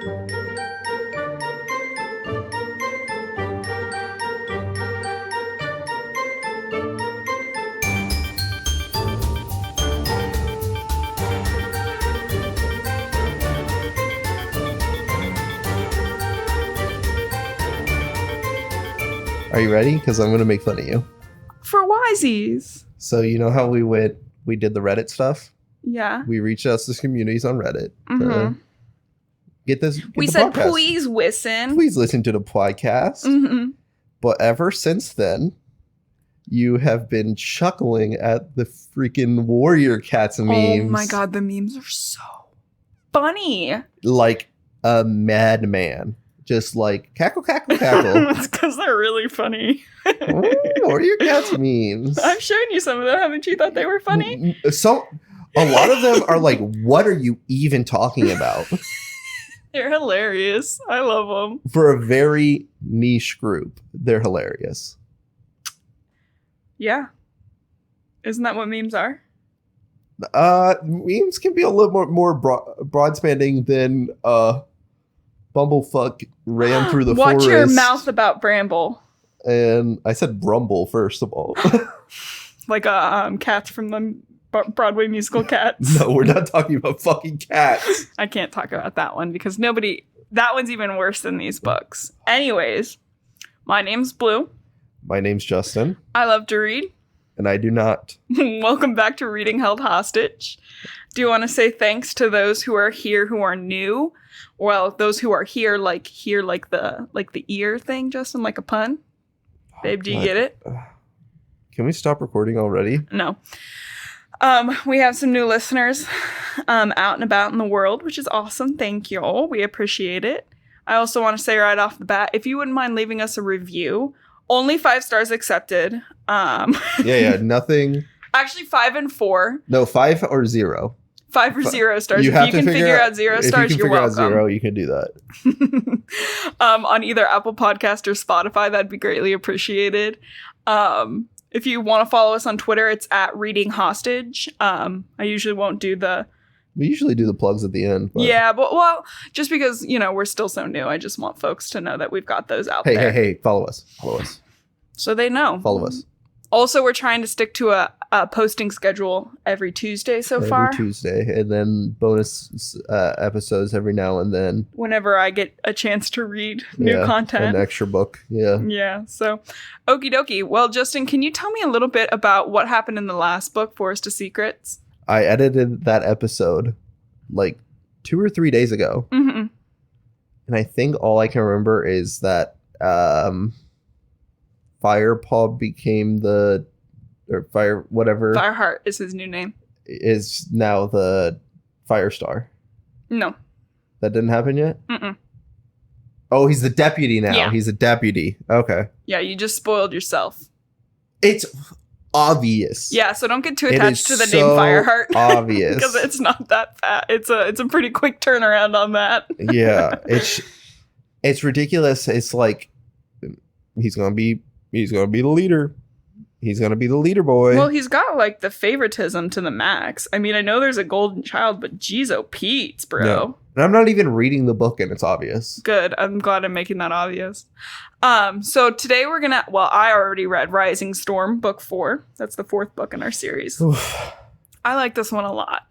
Are you ready? Because I'm going to make fun of you. For Wisies. So you know how we did the Reddit stuff? Yeah. We reached out to communities on Reddit. Mm-hmm. We said, podcast. Please listen. Please listen to the podcast. Mm-hmm. But ever since then, you have been chuckling at the freaking Warrior Cats memes. Oh my god, the memes are so funny. Like a madman. Just like cackle, cackle, cackle. It's because they're really funny. Warrior Cats memes. I've shown you some of them. Haven't you thought they were funny? So a lot of them are like, what are you even talking about? They're hilarious. I love them. For a very niche group, they're hilarious. Yeah. Isn't that what memes are? Memes can be a little more broad-spanning than Bumblefuck ran through the forest. Watch your mouth about Bramble. And I said Brumble, first of all. Like Cats from the Broadway musical Cats. No, we're not talking about fucking cats. I can't talk about that one because that one's even worse than these books. Anyways, my name's Blue. My name's Justin. I love to read. And I do not. Welcome back to Reading Held Hostage. Do you want to say thanks to those who are here who are new? Well, those who are here like the ear thing, Justin, like a pun. Babe, do you get it? Can we stop recording already? No. We have some new listeners out and about in the world, which is awesome. Thank you all. We appreciate it. I also want to say right off the bat, if you wouldn't mind leaving us a review, only 5 stars accepted. Yeah, nothing. Actually, 5 and 4. No, 5 or 0. 5 or 0 stars. You If you can figure out 0 stars, if you can you're figure welcome. out 0, you can do that. On either Apple Podcast or Spotify, that'd be greatly appreciated. If you want to follow us on Twitter, it's at ReadingHostage. I usually won't do the... We usually do the plugs at the end. But... Yeah, but well, just because, we're still so new, I just want folks to know that we've got those out there. Hey, follow us. Follow us. So they know. Follow us. Also, we're trying to stick to a posting schedule every Tuesday far. Every Tuesday, and then bonus episodes every now and then. Whenever I get a chance to read new content. An extra book, yeah. Yeah, so okie dokie. Well, Justin, can you tell me a little bit about what happened in the last book, Forest of Secrets? I edited that episode like 2 or 3 days ago. Mm-hmm. And I think all I can remember is that Firepaw became Fireheart is his new name. Is now the Firestar. No. That didn't happen yet? Mm-mm. Oh, he's the deputy now. Yeah. He's a deputy. Okay. Yeah, you just spoiled yourself. It's obvious. Yeah, so don't get too attached to the so name Fireheart. Obvious. Because it's not that fat. It's a pretty quick turnaround on that. Yeah. It's ridiculous. It's like he's gonna be the leader. He's gonna be the leader boy. Well, he's got like the favoritism to the max. I mean, I know there's a golden child, but geez, oh Pete's, bro. No. And I'm not even reading the book and it's obvious. Good. I'm glad I'm making that obvious. So today I already read Rising Storm, book 4. That's the 4th book in our series. I like this one a lot.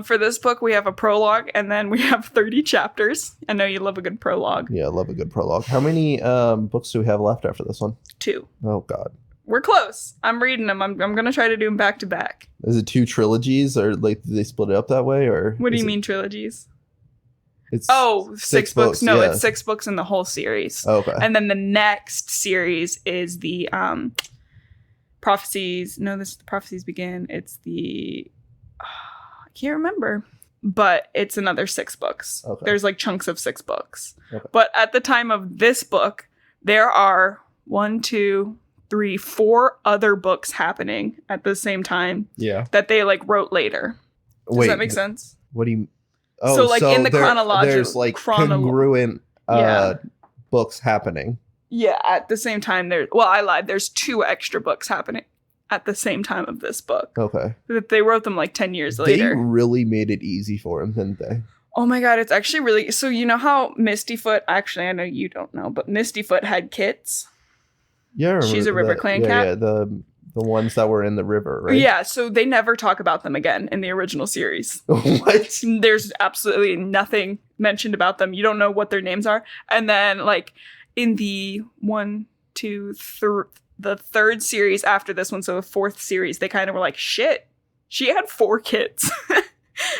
For this book, we have a prologue and then we have 30 chapters. I know you love a good prologue. Yeah, I love a good prologue. How many books do we have left after this one? 2. Oh, God. We're close. I'm reading them. I'm going to try to do them back to back. Is it 2 trilogies or like do they split it up that way? Or what do you mean trilogies? It's 6 books. No, yeah. It's 6 books in the whole series. Okay. And then the next series is the prophecies. No, the prophecies begin. It's the... I can't remember. But it's another 6 books. Okay. There's like chunks of 6 books. Okay. But at the time of this book, there are 1, 2, 3, 4 other books happening at the same time. Yeah. That they like wrote later. Does that make sense? What do you... Oh, so like in the chronological... There's like congruent books happening. Yeah, at the same time I lied. There's 2 extra books happening at the same time of this book. Okay. They wrote them like 10 years later. They really made it easy for him, didn't they? Oh my god, it's actually really... So you know how Mistyfoot... Actually, I know you don't know, but Mistyfoot had kits? Yeah, I remember She's a River Clan cat? Yeah, the ones that were in the river, right? Yeah, so they never talk about them again in the original series. What? There's absolutely nothing mentioned about them. You don't know what their names are. And then, like, in the the third series after this one, so the fourth series, they kind of were like, shit, she had 4 kids.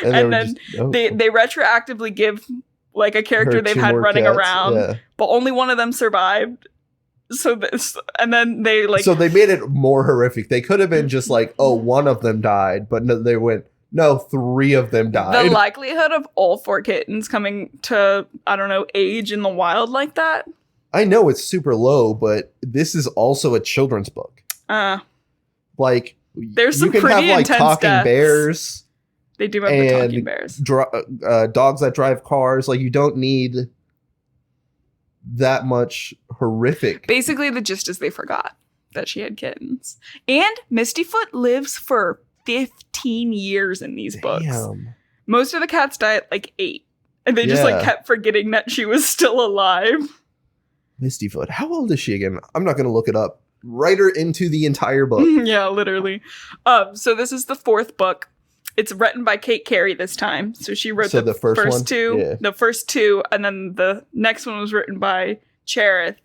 And then they retroactively give, like, a character they've had running cats around, but only one of them survived. So they made it more horrific. They could have been just like, oh, one of them died, but no, they went, no, 3 of them died. The likelihood of all 4 kittens coming to, I don't know, age in the wild like that. I know it's super low, but this is also a children's book. Like, there's some pretty intense talking deaths. Bears. They do have the talking bears. Dogs that drive cars. Like, you don't need that much horrific. Basically, the gist is they forgot that she had kittens. And Mistyfoot lives for 15 years in these books. Most of the cats die at like 8. And they just like kept forgetting that she was still alive. Mistyfoot. How old is she again? I'm not going to look it up. Write her into the entire book. Yeah, literally. So this is the 4th book. It's written by Kate Carey this time. So she wrote the first 2. Yeah. The first 2. And then the next one was written by Cherith.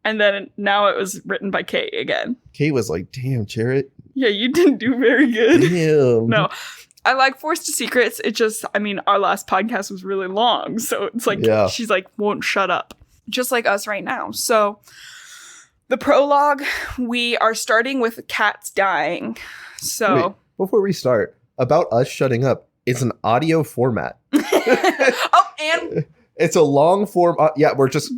And then now it was written by Kate again. Kate was like, damn, Cherith. Yeah, you didn't do very good. Damn. No. I like Forced to Secrets. It just, I mean, our last podcast was really long. So it's like, she's like, won't shut up. Just like us right now. So the prologue, we are starting with cats dying. So. Wait, before we start. About us shutting up, it's an audio format. And it's a long form. We're just.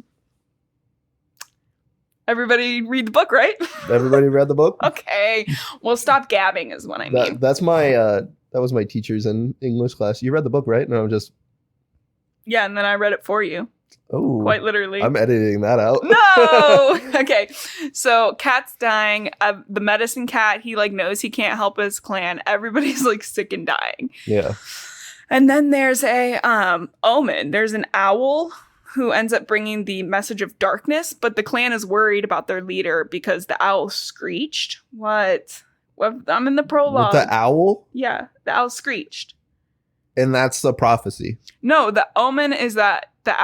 Everybody read the book, right? Everybody read the book. Okay, well, stop gabbing is what I mean. That's my. That was my teachers in English class. You read the book, right? No, I'm just. Yeah, and then I read it for you. Oh, quite literally. I'm editing that out. No. Okay. So cat's dying. The medicine cat, he like knows he can't help his clan. Everybody's like sick and dying. Yeah. And then there's a omen. There's an owl who ends up bringing the message of darkness, but the clan is worried about their leader because the owl screeched. What? I'm in the prologue. With the owl? Yeah, the owl screeched. And that's the prophecy. No, the omen is that the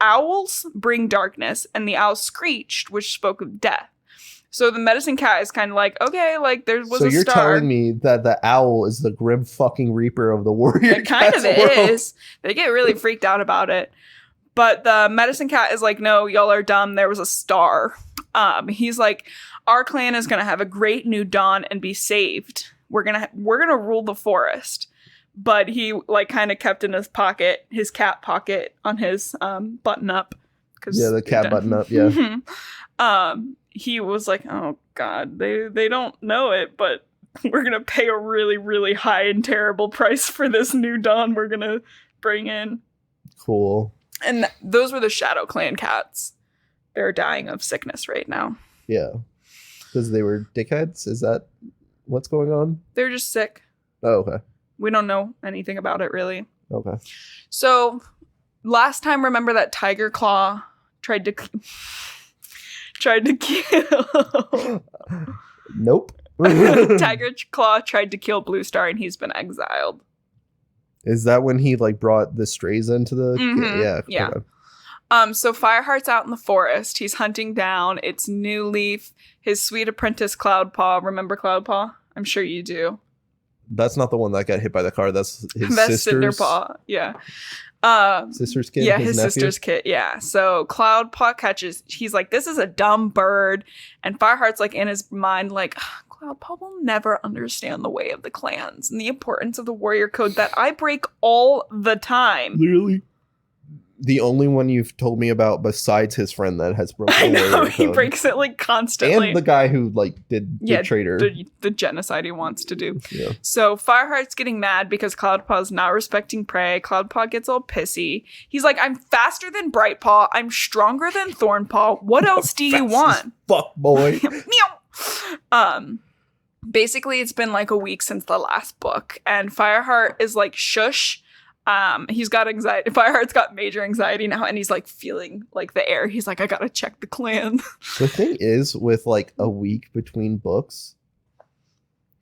owls bring darkness, and the owl screeched, which spoke of death. So the medicine cat is kind of like, okay, like there was a star. So you're telling me that the owl is the grim fucking reaper of the warrior It kind of is. They get really freaked out about it. But the medicine cat is like, no, y'all are dumb. There was a star. He's like, our clan is going to have a great new dawn and be saved. We're going to rule the forest. But he like kind of kept in his pocket, his cat pocket on his button up. Yeah, the cat button up. Yeah. He was like, oh God, they don't know it, but we're going to pay a really, really high and terrible price for this new dawn we're going to bring in. Cool. And those were the Shadow Clan cats. They're dying of sickness right now. Yeah. Because they were dickheads? Is that what's going on? They're just sick. Oh, okay. We don't know anything about it, really. Okay. So, last time, remember that Tiger Claw tried to kill... Nope. Tiger Claw tried to kill Blue Star, and he's been exiled. Is that when he like brought the strays into the? Mm-hmm. Yeah. Okay. So Fireheart's out in the forest. He's hunting down. It's New Leaf, his sweet apprentice Cloudpaw. Remember Cloudpaw? I'm sure you do. That's not the one that got hit by the car. That's his sister's. Cinderpaw. Yeah. Sister's kid. Yeah, his sister's kid. Yeah. So Cloudpaw catches. He's like, this is a dumb bird, and Fireheart's like in his mind, like. Cloudpaw will never understand the way of the clans and the importance of the warrior code that I break all the time. Literally. The only one you've told me about besides his friend that has broken the warrior he code. Breaks it like constantly. And the guy who like did the traitor. The genocide he wants to do. Yeah. So Fireheart's getting mad because Cloudpaw's not respecting prey. Cloudpaw gets all pissy. He's like, I'm faster than Brightpaw. I'm stronger than Thornpaw. What else do you want? Fuck boy. Basically, it's been like a week since the last book, and Fireheart is like, shush, He's got anxiety. Fireheart's got major anxiety now, and he's like feeling like the air. He's like, I gotta check the clan. The thing is, with like a week between books,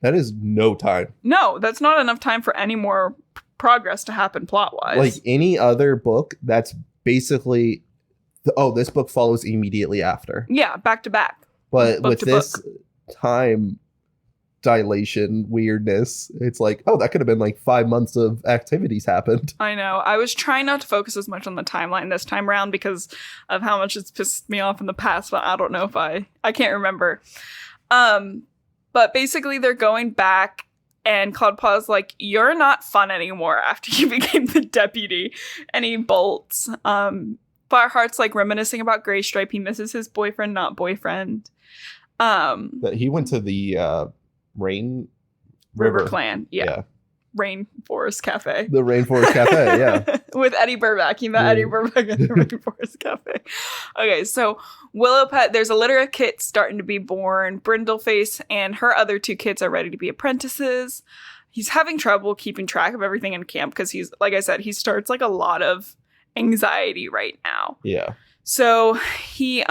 that is no time. No, that's not enough time for any more progress to happen plot-wise. Like any other book, that's basically, this book follows immediately after. Yeah, back to back. But with this time dilation weirdness, it's like, that could have been like 5 months of activities happened. I know. I was trying not to focus as much on the timeline this time around because of how much it's pissed me off in the past, but I don't know if I can't remember. But basically they're going back, and Cloudpaw's like, you're not fun anymore after you became the deputy. And he bolts. Fireheart's like reminiscing about Graystripe. He misses his boyfriend, not boyfriend. That he went to the Rain River Clan. Yeah. Rainforest Cafe. The Rainforest Cafe, yeah. With Eddie Burback. He met Eddie Burback at the Rainforest Cafe. Okay, so Willowpet, there's a litter of kits starting to be born. Brindleface and her other 2 kits are ready to be apprentices. He's having trouble keeping track of everything in camp because he's, like I said, he starts like a lot of anxiety right now. Yeah. So he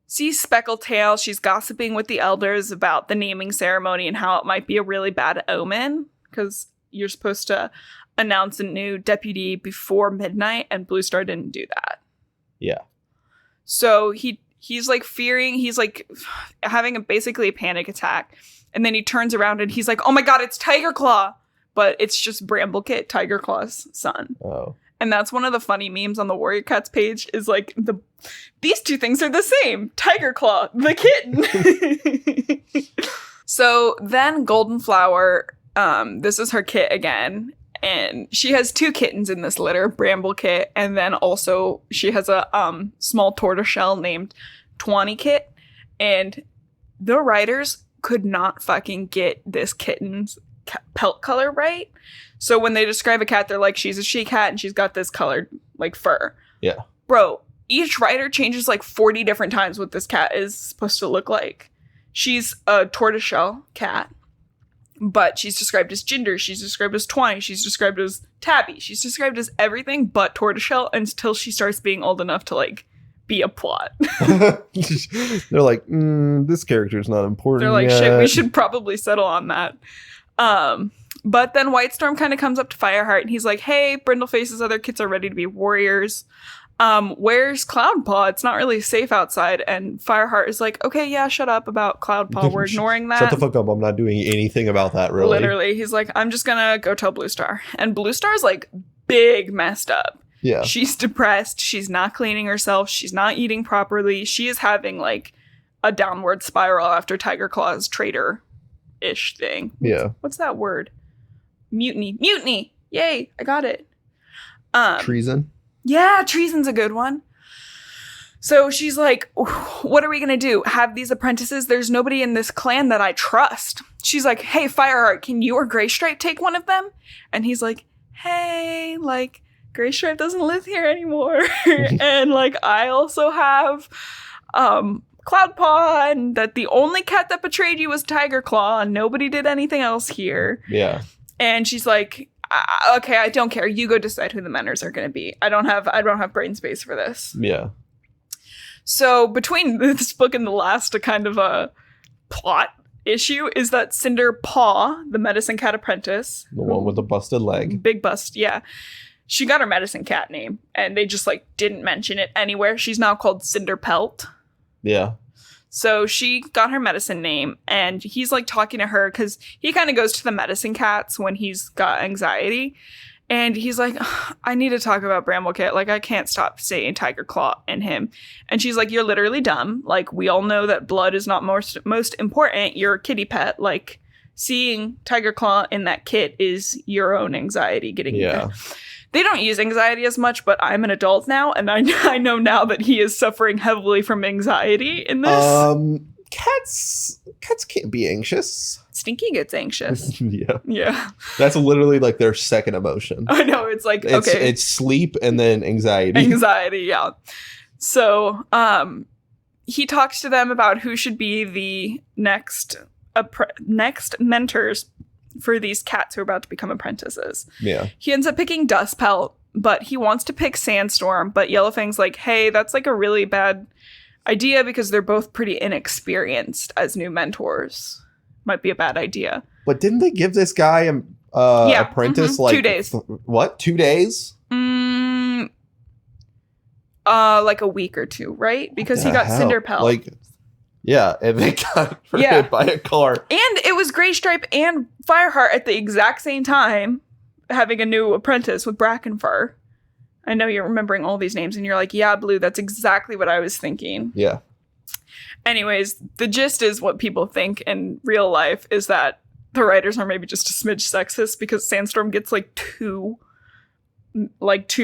sees Speckletail. She's gossiping with the elders about the naming ceremony and how it might be a really bad omen because you're supposed to announce a new deputy before midnight, and Bluestar didn't do that. Yeah. So he's like fearing, he's like having basically a panic attack, and then he turns around and he's like, oh my god, it's Tigerclaw! But it's just Bramblekit, Tigerclaw's son. Oh. And that's one of the funny memes on the Warrior Cats page is like, these 2 things are the same. Tigerclaw, the kitten. So then Golden Flower, this is her kit again. And she has 2 kittens in this litter, Bramblekit. And then also she has a small tortoiseshell named Twantykit. And the writers could not fucking get this kitten's pelt color right. So when they describe a cat, they're like, she's a she cat and she's got this colored like fur. Yeah. Bro, each writer changes like 40 different times what this cat is supposed to look like. She's a tortoiseshell cat, but she's described as Ginger. She's described as Twine. She's described as Tabby. She's described as everything but tortoiseshell until she starts being old enough to like be a plot. They're like, this character's not important. They're like, shit, we should probably settle on that. But then Whitestorm kind of comes up to Fireheart and he's like, hey, Brindleface's other kits are ready to be warriors. Where's Cloudpaw? It's not really safe outside. And Fireheart is like, okay, yeah, shut up about Cloudpaw. We're ignoring that. Shut the fuck up. I'm not doing anything about that, really. Literally. He's like, I'm just gonna go tell Bluestar. And Bluestar's like big messed up. Yeah. She's depressed. She's not cleaning herself. She's not eating properly. She is having like a downward spiral after Tigerclaw's traitor-ish thing. What's that word? Mutiny. Yay, I got it. Treason? Yeah, treason's a good one. So she's like, what are we going to do? Have these apprentices? There's nobody in this clan that I trust. She's like, hey, Fireheart, can you or Graystripe take one of them? And he's like, hey, like, Graystripe doesn't live here anymore. And like, I also have Cloudpaw, and that the only cat that betrayed you was Tigerclaw, and nobody did anything else here. Yeah. And she's like, okay, I don't care. You go decide who the mentors are going to be. I don't have brain space for this. Yeah. So between this book and the last, a kind of a plot issue is that Cinder Paw, the medicine cat apprentice, the one with the busted leg, big bust, yeah, she got her medicine cat name, and they just like didn't mention it anywhere. She's now called Cinder Pelt. Yeah. So she got her medicine name, and he's like talking to her because he kind of goes to the medicine cats when he's got anxiety. And he's like, I need to talk about Bramblekit. Like, I can't stop saying Tigerclaw and him. And she's like, you're literally dumb. Like, we all know that blood is not most important. You're a kitty pet. Like, seeing Tigerclaw in that kit is your own anxiety getting you there. They don't use anxiety as much, but I'm an adult now, and I know now that he is suffering heavily from anxiety in this. Cats can't be anxious. Stinky gets anxious. Yeah. That's literally like their second emotion. I know, it's like, okay. It's sleep and then anxiety. Anxiety, yeah. So, he talks to them about who should be the next mentors for these cats who are about to become apprentices. Yeah. He ends up picking Dustpelt, but he wants to pick Sandstorm, but Yellowfang's like, hey, that's like a really bad idea because they're both pretty inexperienced as new mentors. Might be a bad idea. But didn't they give this guy apprentice like 2 days? What? 2 days? Like a week or two, right? Because he got Cinderpelt. Like, yeah, and they got hit by a car. And it was Greystripe and Fireheart at the exact same time having a new apprentice with Brackenfur. I know you're remembering all these names and you're like, yeah, Blue, that's exactly what I was thinking. Yeah. Anyways, the gist is what people think in real life is that the writers are maybe just a smidge sexist because Sandstorm gets like two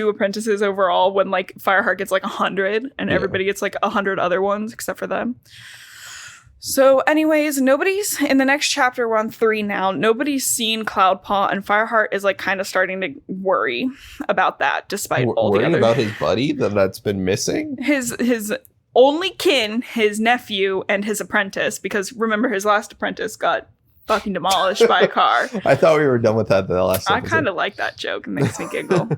apprentices overall when like Fireheart gets like 100 and everybody gets like 100 other ones except for them. So anyways, nobody's in the next chapter. We're on 3 now. Nobody's seen Cloudpaw, and Fireheart is like kind of starting to worry about that despite all the other... about his buddy that's been missing? His only kin, his nephew, and his apprentice, because remember his last apprentice got fucking demolished by a car. I thought we were done with that the last episode. I kind of like that joke. It makes me giggle.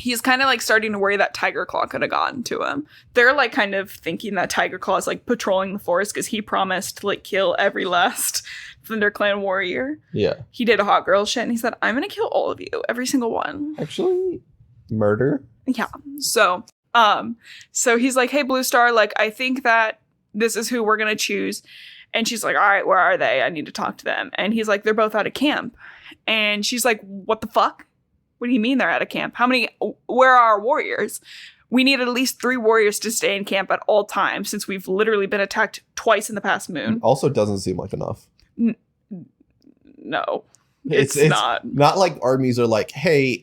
He's kind of like starting to worry that Tiger Claw could have gotten to him. They're like kind of thinking that Tiger Claw is like patrolling the forest because he promised to like kill every last ThunderClan warrior. Yeah. He did a hot girl shit and he said, I'm going to kill all of you. Every single one. Actually, murder? Yeah. So he's like, hey, Blue Star, like, I think that this is who we're going to choose. And she's like, all right, where are they? I need to talk to them. And he's like, they're both out of camp. And she's like, what the fuck? What do you mean they're out of camp? Where are our warriors? We need at least 3 warriors to stay in camp at all times since we've literally been attacked twice in the past moon. Also doesn't seem like enough. No, it's not. Not like armies are like, hey,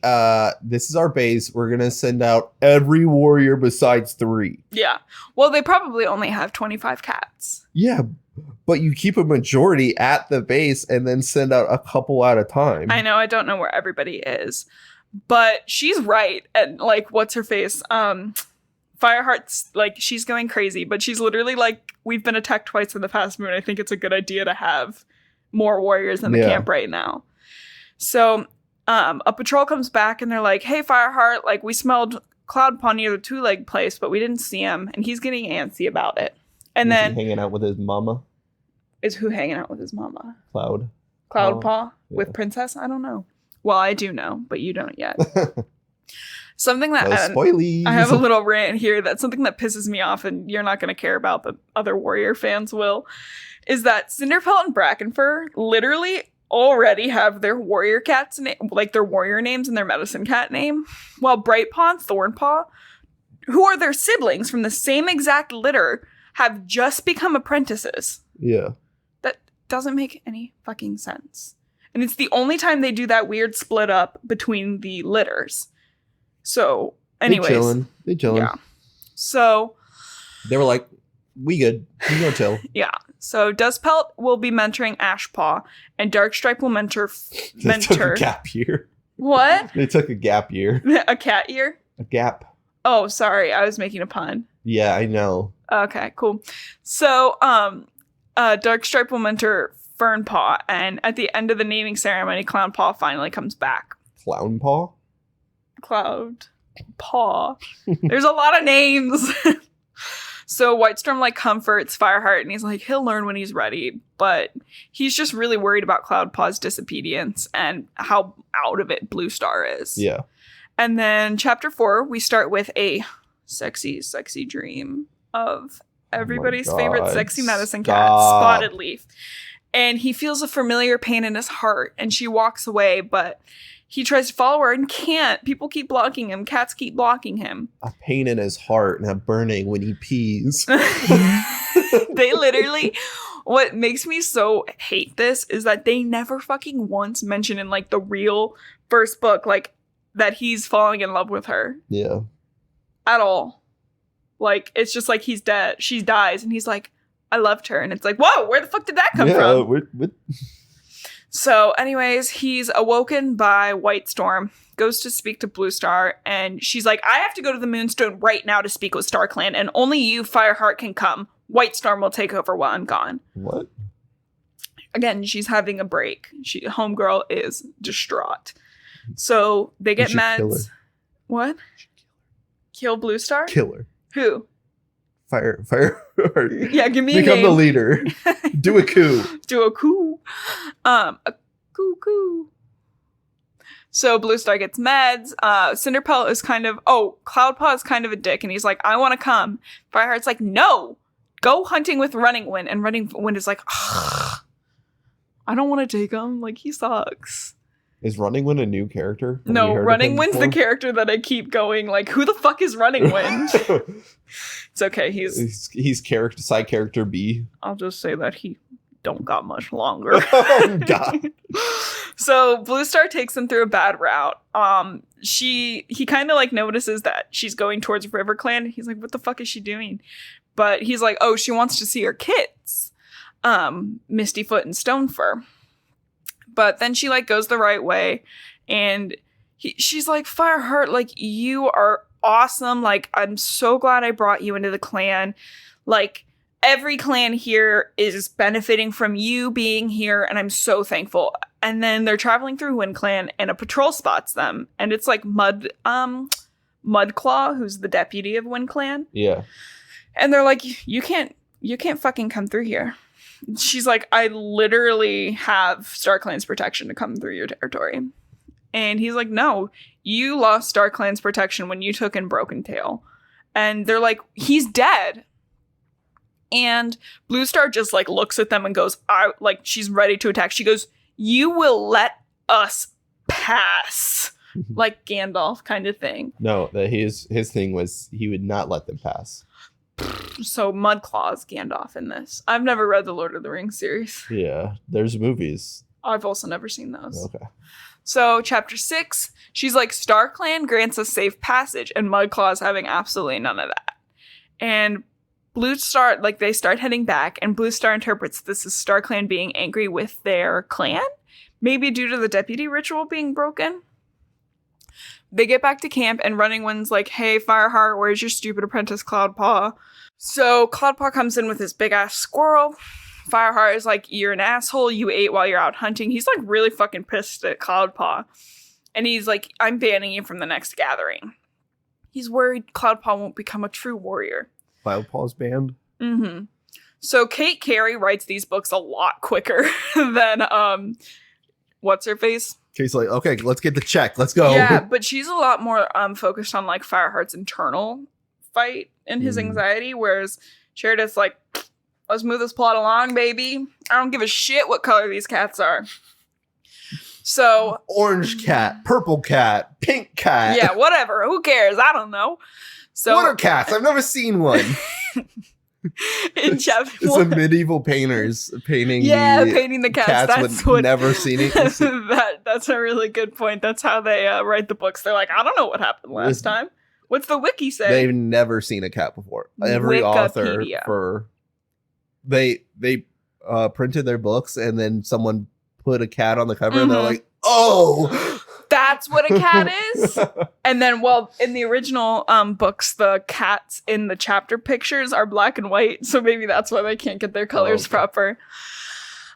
this is our base. We're going to send out every warrior besides 3. Yeah. Well, they probably only have 25 cats. Yeah, but you keep a majority at the base and then send out a couple at a time. I know. I don't know where everybody is. But she's right. And like, what's her face? Fireheart's like, she's going crazy. But she's literally like, we've been attacked twice in the past moon. I think it's a good idea to have more warriors in the camp right now. So a patrol comes back and they're like, hey, Fireheart, like we smelled Cloudpaw near the 2-leg place, but we didn't see him. And he's getting antsy about it. And then hanging out with his mama. Is who hanging out with his mama? Cloudpaw with Princess? I don't know. Well, I do know, but you don't yet. Something that spoilies. I have a little rant here. That's something that pisses me off, and you're not going to care about, but other warrior fans will. Is that Cinderpelt and Brackenfur literally already have their warrior cats like their warrior names and their medicine cat name, while Brightpaw and Thornpaw, who are their siblings from the same exact litter, have just become apprentices. Yeah. That doesn't make any fucking sense. And it's the only time they do that weird split up between the litters. So, anyways. They chilling. Yeah. So. They were like, we good. We gonna chill. Yeah. So, Dustpelt will be mentoring Ashpaw, and Darkstripe will mentor. They took a gap year. What? They took a gap year. A cat year? A gap. Oh, sorry. I was making a pun. Yeah, I know. Okay, cool. So, Darkstripe will mentor Fernpaw, and at the end of the naming ceremony, Clownpaw finally comes back. Clownpaw? Cloudpaw. There's a lot of names. So Whitestorm like comforts Fireheart, and he's like, he'll learn when he's ready. But he's just really worried about Cloudpaw's disobedience and how out of it Blue Star is. Yeah. And then chapter 4, we start with a sexy, sexy dream of everybody's favorite sexy medicine cat, Spotted Leaf. And he feels a familiar pain in his heart, and she walks away, but he tries to follow her and can't. People keep blocking him. Cats keep blocking him. A pain in his heart and a burning when he pees. They literally, what makes me so hate this is that they never fucking once mention in like the real first book, like that he's falling in love with her. Yeah. At all. Like, it's just like he's dead. She dies and he's like, I loved her. And it's like, whoa, where the fuck did that come from? What? So anyways, he's awoken by Whitestorm, goes to speak to Blue Star, and she's like, I have to go to the Moonstone right now to speak with StarClan, and only you, Fireheart, can come. Whitestorm will take over while I'm gone. What? again, she's having a break. Homegirl is distraught. So they get meds. What? Kill Blue Star? Kill her. Who? Fire. Yeah, give me a Become name. the leader. Do a coup. Do a coup. A coup. So Blue Star gets meds. Cinderpelt is kind of, Cloudpaw is kind of a dick, and he's like, I want to come. Fireheart's like, no, go hunting with Running Wind. And Running Wind is like, I don't want to take him. Like, he sucks. Is Running Wind a new character? No, Running Wind's the character that I keep going, like, who the fuck is Running Wind? It's okay, he's side character B. I'll just say that he don't got much longer. Oh, God. So Blue Star takes him through a bad route. He kind of like notices that she's going towards RiverClan. He's like, what the fuck is she doing? But he's like, oh, she wants to see her kids. Mistyfoot and Stonefur. But then she like goes the right way, and she's like, Fireheart, like, you are awesome. Like, I'm so glad I brought you into the clan. Like, every clan here is benefiting from you being here, and I'm so thankful. And then they're traveling through WindClan, and a patrol spots them, and it's like Mudclaw, who's the deputy of WindClan. Yeah. And they're like, you can't fucking come through here. She's like, I literally have StarClan's protection to come through your territory. And he's like, no, you lost StarClan's protection when you took in Broken Tail. And they're like, he's dead. And Blue Star just like looks at them and goes, like, she's ready to attack. She goes, you will let us pass. Like Gandalf kind of thing. No, his thing was he would not let them pass. So Mudclaw's Gandalf in this. I've never read the Lord of the Rings series. Yeah, there's movies. I've also never seen those. Okay. So chapter 6, she's like, StarClan grants us safe passage, and Mudclaw's having absolutely none of that. And Blue Star, like, they start heading back, and Blue Star interprets this as StarClan being angry with their clan, maybe due to the deputy ritual being broken. They get back to camp, and Running Wind's like, hey, Fireheart, where's your stupid apprentice Cloudpaw? So Cloudpaw comes in with his big-ass squirrel. Fireheart is like, you're an asshole, you ate while you're out hunting. He's like really fucking pissed at Cloudpaw. And he's like, I'm banning you from the next gathering. He's worried Cloudpaw won't become a true warrior. Cloudpaw's banned? Mm-hmm. So Kate Carey writes these books a lot quicker than, what's-her-face? Kate's like, okay, let's get the check. Let's go. Yeah, but she's a lot more focused on like Fireheart's internal fight and his anxiety, whereas Sheridan's like, let's move this plot along, baby. I don't give a shit what color these cats are. So orange cat, purple cat, pink cat. Yeah, whatever. Who cares? I don't know. So what are cats? I've never seen one. In chapter it's a medieval painters painting. Yeah, painting the cats. That's what never seen it. That's a really good point. That's how they write the books. They're like, I don't know what happened last time. What's the wiki say? They've never seen a cat before. Every author they printed their books, and then someone put a cat on the cover, and they're like, oh, that's what a cat is. And then, well, in the original books, the cats in the chapter pictures are black and white, so maybe that's why they can't get their colors proper.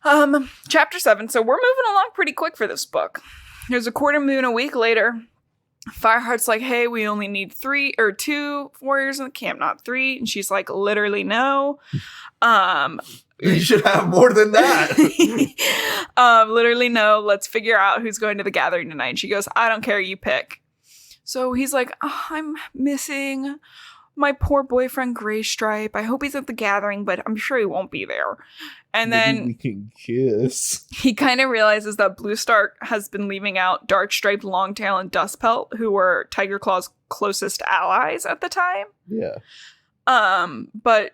Chapter 7. So we're moving along pretty quick for this book. There's a quarter moon a week later. Fireheart's like, hey, we only need 2 warriors in the camp, not 3. And she's like, literally no. You should have more than that. Literally no. Let's figure out who's going to the gathering tonight. And she goes, I don't care, you pick. So he's like, I'm missing my poor boyfriend Graystripe. I hope he's at the gathering, but I'm sure he won't be there. And then we can kiss. He kind of realizes that Blue Star has been leaving out Darkstripe, Longtail, and Dustpelt, who were Tiger Claw's closest allies at the time. Yeah. But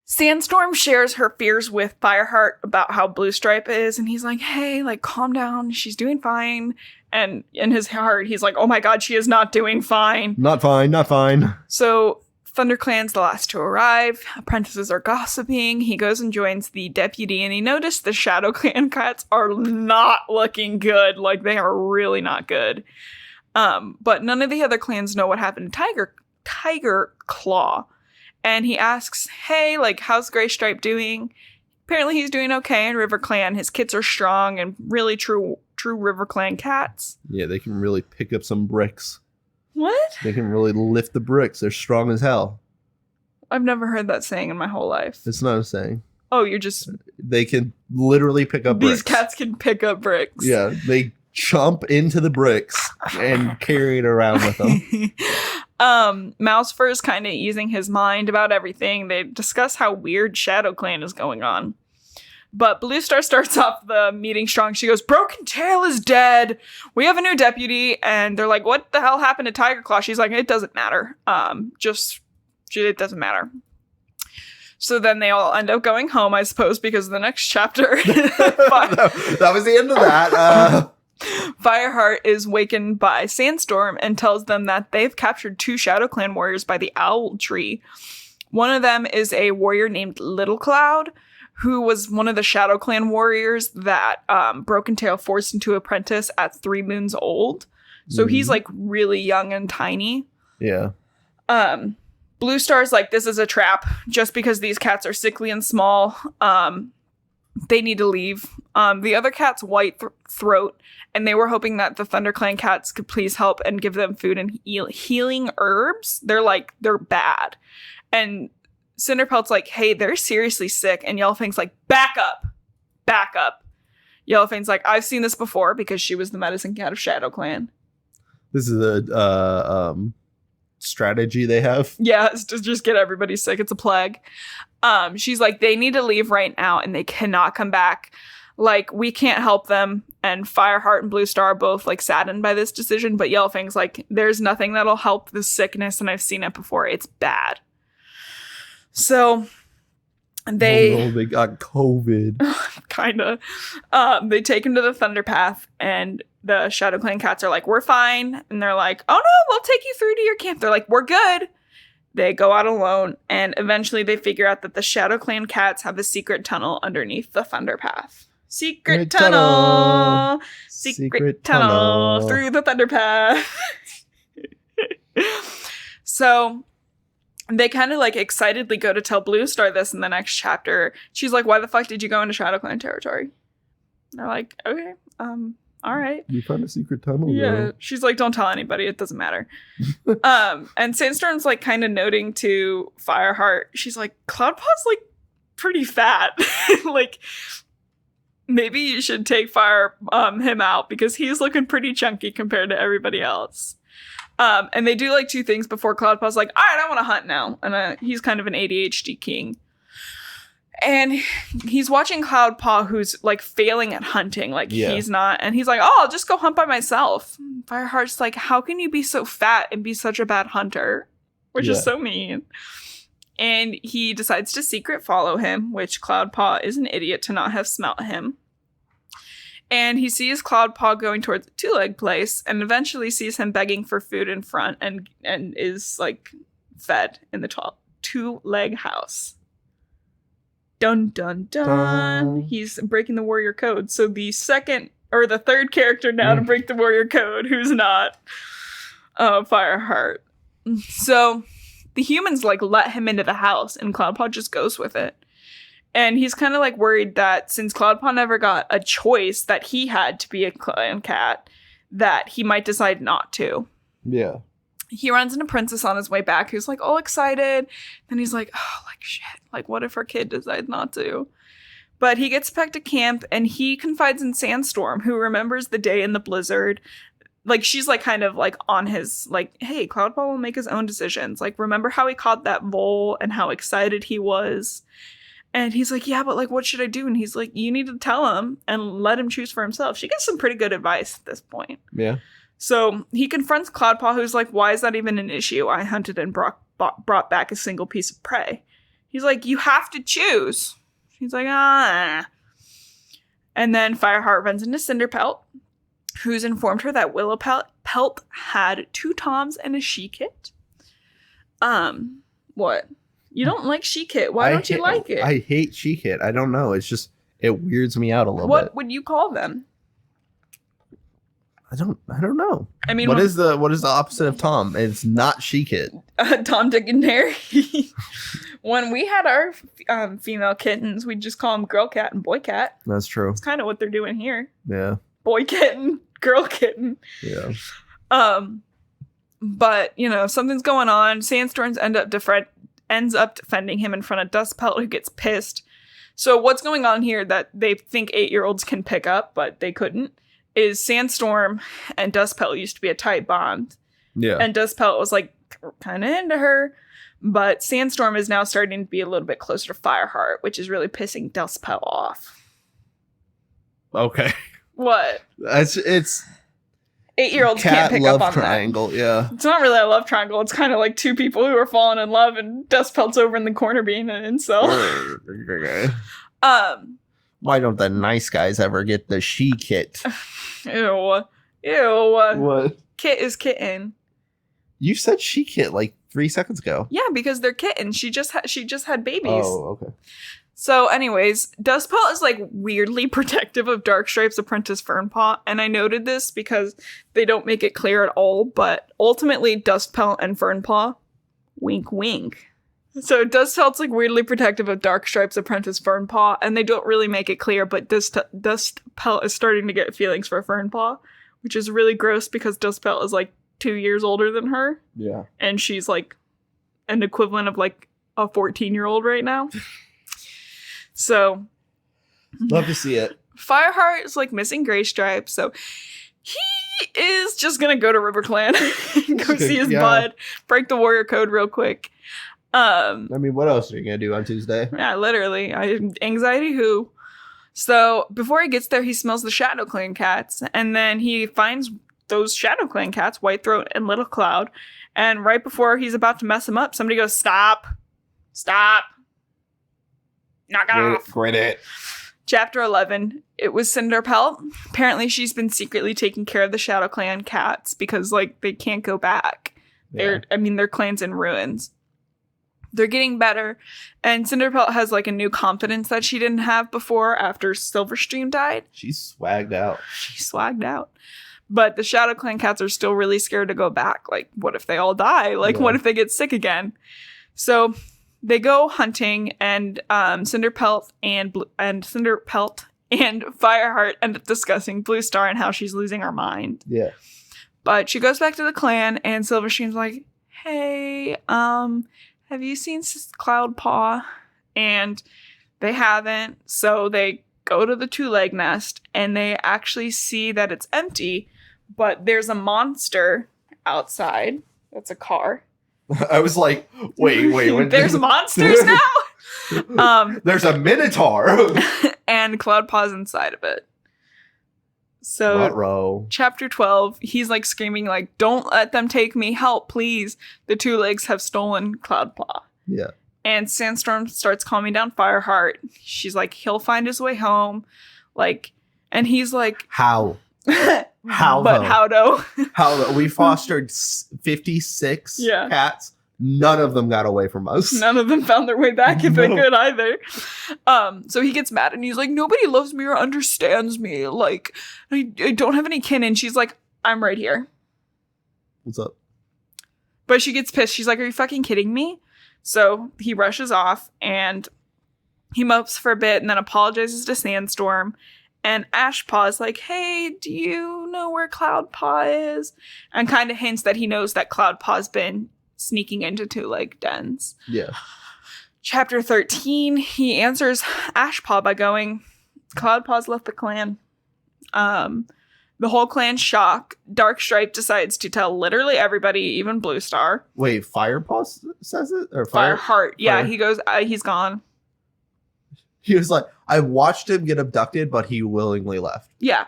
Sandstorm shares her fears with Fireheart about how Blue Stripe is, and he's like, hey, like, calm down, she's doing fine. And in his heart, he's like, oh my god, she is not doing fine. Not fine. So ThunderClan's the last to arrive. Apprentices are gossiping. He goes and joins the deputy, and he noticed the ShadowClan cats are not looking good. Like, they are really not good. But none of the other clans know what happened to Tiger Claw. And he asks, hey, like, how's Graystripe doing? apparently he's doing okay in RiverClan. His kits are strong and really true RiverClan cats. Yeah, they can really pick up some bricks. What? They can really lift the bricks. They're strong as hell. I've never heard that saying in my whole life. It's not a saying. Oh, you're just... They can literally pick up bricks. These cats can pick up bricks. Yeah, they chomp into the bricks and carry it around with them. Mousefur is kind of easing his mind about everything. They discuss how weird ShadowClan is going on. But Bluestar starts off the meeting strong. She goes, Broken Tail is dead. We have a new deputy. And they're like, what the hell happened to Tiger Claw? She's like, it doesn't matter. It doesn't matter. So then they all end up going home, I suppose, because of the next chapter. That was the end of that. Fireheart is wakened by Sandstorm and tells them that they've captured 2 ShadowClan warriors by the Owl Tree. One of them is a warrior named Little Cloud, who was one of the ShadowClan warriors that Broken Tail forced into apprentice at 3 moons old. So he's like really young and tiny. Yeah. Bluestar's like, this is a trap. Just because these cats are sickly and small, they need to leave. The other cat's White Throat, and they were hoping that the ThunderClan cats could please help and give them food and healing herbs. They're bad. And Cinderpelt's like, hey, they're seriously sick. And Yellowfang's like, back up. Yellowfang's like, I've seen this before, because she was the medicine cat of ShadowClan. This is a strategy they have. Yeah, it's to just get everybody sick. It's a plague. She's like, they need to leave right now and they cannot come back. Like, we can't help them. And Fireheart and Bluestar are both like saddened by this decision, but Yellowfang's like, there's nothing that'll help this sickness, and I've seen it before. It's bad. So they got COVID. Kinda. They take him to the Thunderpath, and the ShadowClan cats are like, we're fine. And they're like, oh no, we'll take you through to your camp. They're like, we're good. They go out alone, and eventually they figure out that the ShadowClan cats have a secret tunnel underneath the Thunderpath. Secret tunnel through the Thunderpath. So they kind of like excitedly go to tell Bluestar this in the next chapter. She's like, why the fuck did you go into ShadowClan territory? And they're like, okay, all right. You found a secret tunnel. Yeah. Though. She's like, don't tell anybody. It doesn't matter. And Sandstorm's like kind of noting to Fireheart. She's like, Cloudpaw's like pretty fat. Like, maybe you should take him out, because he's looking pretty chunky compared to everybody else. And they do like 2 things before Cloudpaw's like, all right, I want to hunt now. And he's kind of an ADHD king. And he's watching Cloudpaw, who's like failing at hunting. Like, he's not. And he's like, oh, I'll just go hunt by myself. Fireheart's like, how can you be so fat and be such a bad hunter? Which is so mean. And he decides to secret follow him, which Cloudpaw is an idiot to not have smelt him. And he sees Cloudpaw going towards the 2-leg place, and eventually sees him begging for food in front, and is like fed in the 2-leg house. Dun dun dun. He's breaking the warrior code. So the third character now to break the warrior code, who's not Fireheart. So the humans like let him into the house, and Cloudpaw just goes with it. And he's kind of like worried that since Cloudpaw never got a choice that he had to be a clan cat, that he might decide not to. Yeah. He runs into Princess on his way back, who's like all excited. Then he's like, oh, like shit. Like, what if our kid decides not to? But he gets back to camp, and he confides in Sandstorm, who remembers the day in the blizzard. Like, she's like kind of like on his like, hey, Cloudpaw will make his own decisions. Like, remember how he caught that vole and how excited he was? And he's like, yeah, but like, what should I do? And he's like, you need to tell him and let him choose for himself. She gets some pretty good advice at this point. Yeah. So he confronts Cloudpaw, who's like, why is that even an issue? I hunted and brought back a single piece of prey. He's like, you have to choose. He's like, ah. And then Fireheart runs into Cinderpelt, who's informed her that Willowpelt had 2 toms and a she-kit. What? You don't like she-kit. Why don't you like it? I hate she-kit. I don't know. It's just, it weirds me out a little bit. What would you call them? I don't know. I mean, what is the opposite of Tom? It's not she-kit. Tom, Dick, and Harry. When we had our female kittens, we just call them girl cat and boy cat. That's true. It's kind of what they're doing here. Yeah. Boy kitten, girl kitten. Yeah. But, something's going on. Sandstorms ends up defending him in front of Dustpelt, who gets pissed. So what's going on here that they think 8-year-olds can pick up, but they couldn't, is Sandstorm and Dustpelt used to be a tight bond. Yeah. And Dustpelt was, kind of into her. But Sandstorm is now starting to be a little bit closer to Fireheart, which is really pissing Dustpelt off. Okay. What? It's 8-year-olds can't pick up on triangle, that. Yeah. It's not really a love triangle. It's kind of like two people who are falling in love, and Dustpelt's over in the corner being an incel. Why don't the nice guys ever get the she kit? Ew. What? Kit is kitten. You said she kit 3 seconds ago. Yeah, because they're kittens. She just had babies. Oh, okay. So anyways, Dustpelt is weirdly protective of Darkstripe's apprentice Fernpaw, and I noted this because they don't make it clear at all, but ultimately Dustpelt and Fernpaw, wink wink. So Dustpelt's weirdly protective of Darkstripe's apprentice Fernpaw, and they don't really make it clear, but Dustpelt is starting to get feelings for Fernpaw, which is really gross because Dustpelt is 2 years older than her. Yeah. And she's an equivalent of a 14-year-old right now. So, love to see it. Fireheart is missing Graystripe, so he is just gonna go to RiverClan and go see his bud, break the warrior code real quick. What else are you gonna do on Tuesday? Yeah, literally. Anxiety who? So before he gets there, he smells the ShadowClan cats, and then he finds those ShadowClan cats, Whitethroat and Little Cloud, and right before he's about to mess him up, somebody goes, "Stop! Stop! Knock it off!" Grit it. Chapter 11. It was Cinderpelt. Apparently she's been secretly taking care of the ShadowClan cats because, they can't go back. Yeah. Their clan's in ruins. They're getting better, and Cinderpelt has, a new confidence that she didn't have before after Silverstream died. She's swagged out. But the ShadowClan cats are still really scared to go back. What if they all die? What if they get sick again? So they go hunting, and Cinderpelt and Fireheart end up discussing Blue Star and how she's losing her mind. Yeah. But she goes back to the clan, and Silverstream's like, "Hey, have you seen Cloudpaw?" And they haven't. So they go to the two-leg nest, and they actually see that it's empty, but there's a monster outside. That's a car. I was like, wait. There's monsters now? There's a Minotaur. And Cloudpaw's inside of it. So, Ruh-roh. Chapter 12, he's screaming "Don't let them take me, help, please. The two legs have stolen Cloudpaw." Yeah. And Sandstorm starts calming down Fireheart. She's he'll find his way home. And he's how? How? But how though? How though? We fostered 56 cats. None of them got away from us. None of them found their way back if they could either. So he gets mad and he's like, "Nobody loves me or understands me. I don't have any kin." And she's like, "I'm right here." What's up? But she gets pissed. She's like, "Are you fucking kidding me?" So he rushes off and he mopes for a bit and then apologizes to Sandstorm. And Ashpaw is like, "Hey, do you know where Cloudpaw is?" And kind of hints that he knows that Cloudpaw's been sneaking into two-leg dens. Yeah. Chapter 13, he answers Ashpaw by going, "Cloudpaw's left the clan." The whole clan's shocked. Darkstripe decides to tell literally everybody, even Blue Star. Wait, Firepaw says it? Or Fireheart. Yeah, he goes, he's gone. He was like, "I watched him get abducted, but he willingly left." Yeah.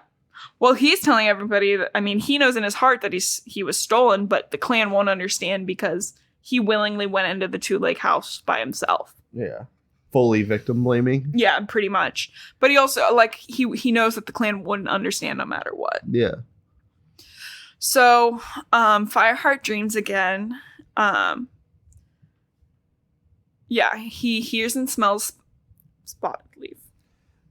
Well, he's telling everybody that, he knows in his heart that he was stolen, but the clan won't understand because he willingly went into the two-leg house by himself. Yeah. Fully victim blaming. Yeah, pretty much. But he also, he knows that the clan wouldn't understand no matter what. Yeah. So, Fireheart dreams again. Yeah, he hears and smells spotted leaf.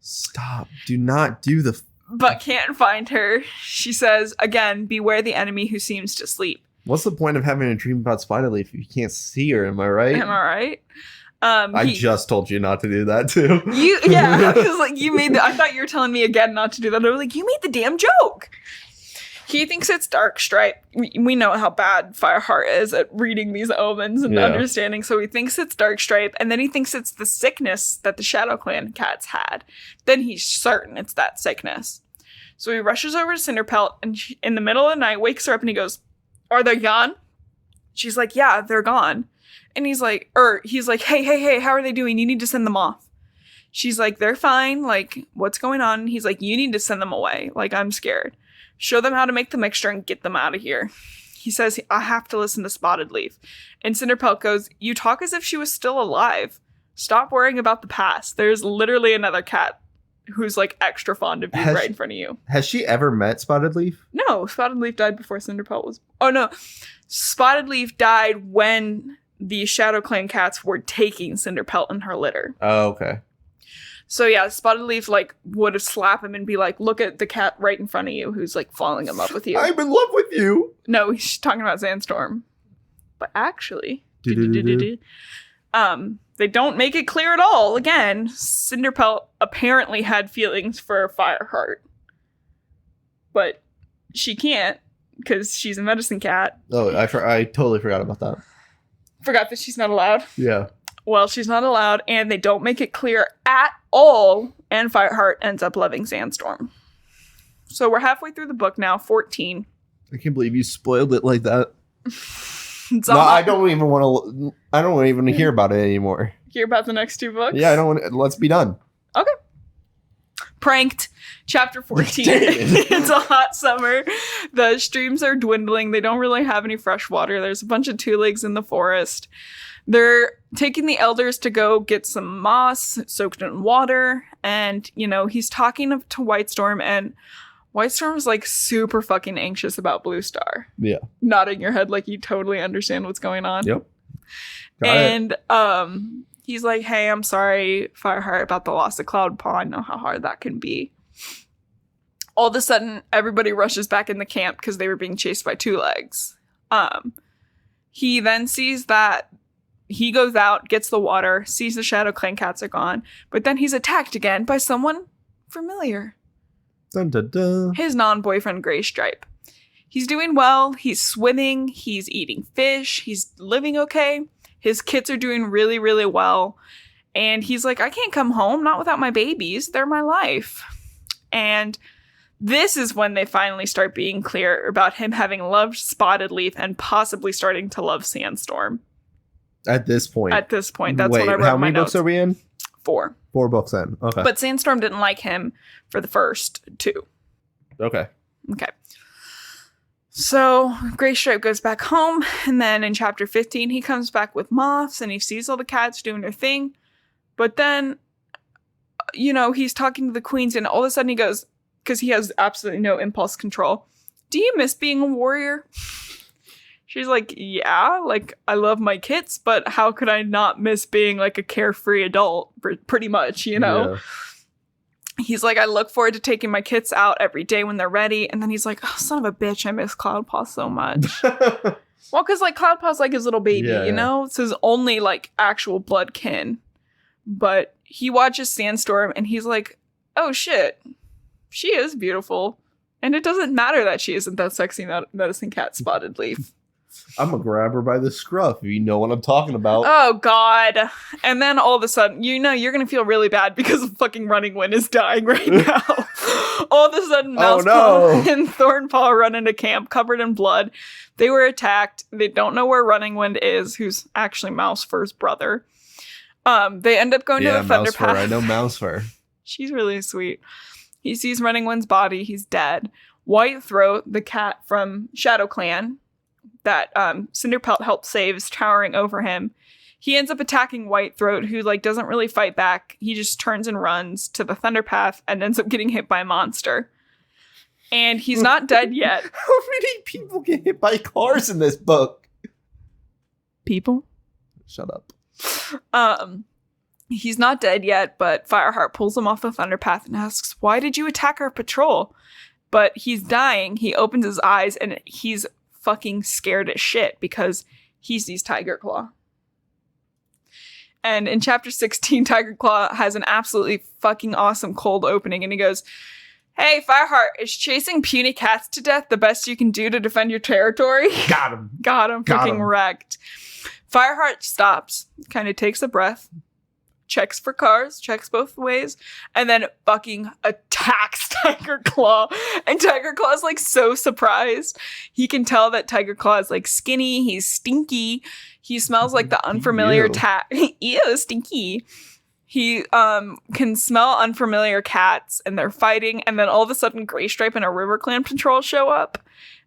Stop. Do not do the... But can't find her. She says, again, "Beware the enemy who seems to sleep." What's the point of having a dream about Spotted Leaf if you can't see her? Am I right? Am I right? I just told you not to do that too. I was like, I thought you were telling me again not to do that. I was like, you made the damn joke. He thinks it's Darkstripe. We know how bad Fireheart is at reading these omens and understanding. So he thinks it's Darkstripe, and then he thinks it's the sickness that the ShadowClan cats had. Then he's certain it's that sickness. So he rushes over to Cinderpelt, and in the middle of the night wakes her up, and he goes, "Are they gone?" She's like, "Yeah, they're gone." And he's like, hey, how are they doing? You need to send them off. She's like, "They're fine. Like, what's going on?" And he's like, "You need to send them away. Like, I'm scared. Show them how to make the mixture and get them out of here." He says, "I have to listen to Spotted Leaf." And Cinderpelt goes, "You talk as if she was still alive. Stop worrying about the past. There's literally another cat who's like extra fond of you right in front of you." Has she ever met Spotted Leaf? No, Spotted Leaf died before Cinderpelt was... Oh, no. Spotted Leaf died when the ShadowClan cats were taking Cinderpelt in her litter. Oh, okay. So yeah, Spotted Leaf like would have slapped him and be like, "Look at the cat right in front of you who's like falling in love with you." "I'm in love with you." No, he's talking about Sandstorm. But actually, they don't make it clear at all. Again, Cinderpelt apparently had feelings for Fireheart. But she can't because she's a medicine cat. Oh, I totally forgot about that. Forgot that she's not allowed? Yeah. Well, she's not allowed, and they don't make it clear at all, and Fireheart ends up loving Sandstorm. So we're halfway through the book now, 14. I can't believe you spoiled it like that. No, I don't even want to hear about it anymore. Hear about the next two books? Yeah, I don't want to. Let's be done. Okay. Pranked, chapter 14. It's a hot summer. The streams are dwindling. They don't really have any fresh water. There's a bunch of two-legs in the forest. They're taking the elders to go get some moss soaked in water. And, he's talking to Whitestorm, and Whitestorm's like super fucking anxious about Blue Star. Yeah. Nodding your head like you totally understand what's going on. Yep. He's like, "Hey, I'm sorry, Fireheart, about the loss of Cloud Paw. I know how hard that can be." All of a sudden, everybody rushes back in the camp because they were being chased by two legs. He then sees that he goes out, gets the water, sees the ShadowClan cats are gone, but then he's attacked again by someone familiar. Dun, dun, dun. His non-boyfriend, Graystripe. He's doing well. He's swimming. He's eating fish. He's living okay. His kids are doing really, really well. And he's like, "I can't come home, not without my babies. They're my life." And this is when they finally start being clear about him having loved Spotted Leaf and possibly starting to love Sandstorm. At this point, that's what I wrote in my notes. How many books are we in? 4. 4 books in. Okay. But Sandstorm didn't like him for the first 2. Okay. So Graystripe goes back home, and then in chapter 15, he comes back with moths, and he sees all the cats doing their thing. But then, he's talking to the queens, and all of a sudden he goes, because he has absolutely no impulse control, "Do you miss being a warrior?" She's like, "Yeah, like, I love my kids, but how could I not miss being like a carefree adult, pretty much, Yeah. He's like, "I look forward to taking my kids out every day when they're ready." And then he's like, "Oh, son of a bitch, I miss Cloudpaw so much." Well, because like Cloudpaw's like his little baby, It's his only like actual blood kin. But he watches Sandstorm and he's like, "Oh shit, she is beautiful. And it doesn't matter that she isn't that sexy medicine cat Spotted Leaf." I'm gonna grab her by the scruff, if you know what I'm talking about. Oh, God. And then all of a sudden, you're going to feel really bad because fucking Running Wind is dying right now. All of a sudden, Mousepaw and Thornpaw run into camp covered in blood. They were attacked. They don't know where Running Wind is, who's actually Mousefur's brother. They end up going to the Thunderpath. I know Mousefur. She's really sweet. He sees Running Wind's body. He's dead. Whitethroat, the cat from ShadowClan, that Cinderpelt helped save, is towering over him. He ends up attacking Whitethroat, who like doesn't really fight back. He just turns and runs to the Thunderpath and ends up getting hit by a monster. And he's not dead yet. How many people get hit by cars in this book? People? Shut up. He's not dead yet, but Fireheart pulls him off the Thunderpath and asks, "Why did you attack our patrol?" But he's dying. He opens his eyes and he's fucking scared as shit because he sees Tiger Claw. And in chapter 16, Tiger Claw has an absolutely fucking awesome cold opening. And he goes, "Hey, Fireheart, is chasing puny cats to death the best you can do to defend your territory?" Got him. Got him. Fucking wrecked. Fireheart stops, kind of takes a breath, checks for cars, checks both ways, and then fucking attacks Tiger Claw. And Tiger Claw is like so surprised. He can tell that Tiger Claw is like skinny, he's stinky, he smells like the unfamiliar ew, stinky. He can smell unfamiliar cats, and they're fighting, and then all of a sudden Graystripe and a River Clan patrol show up.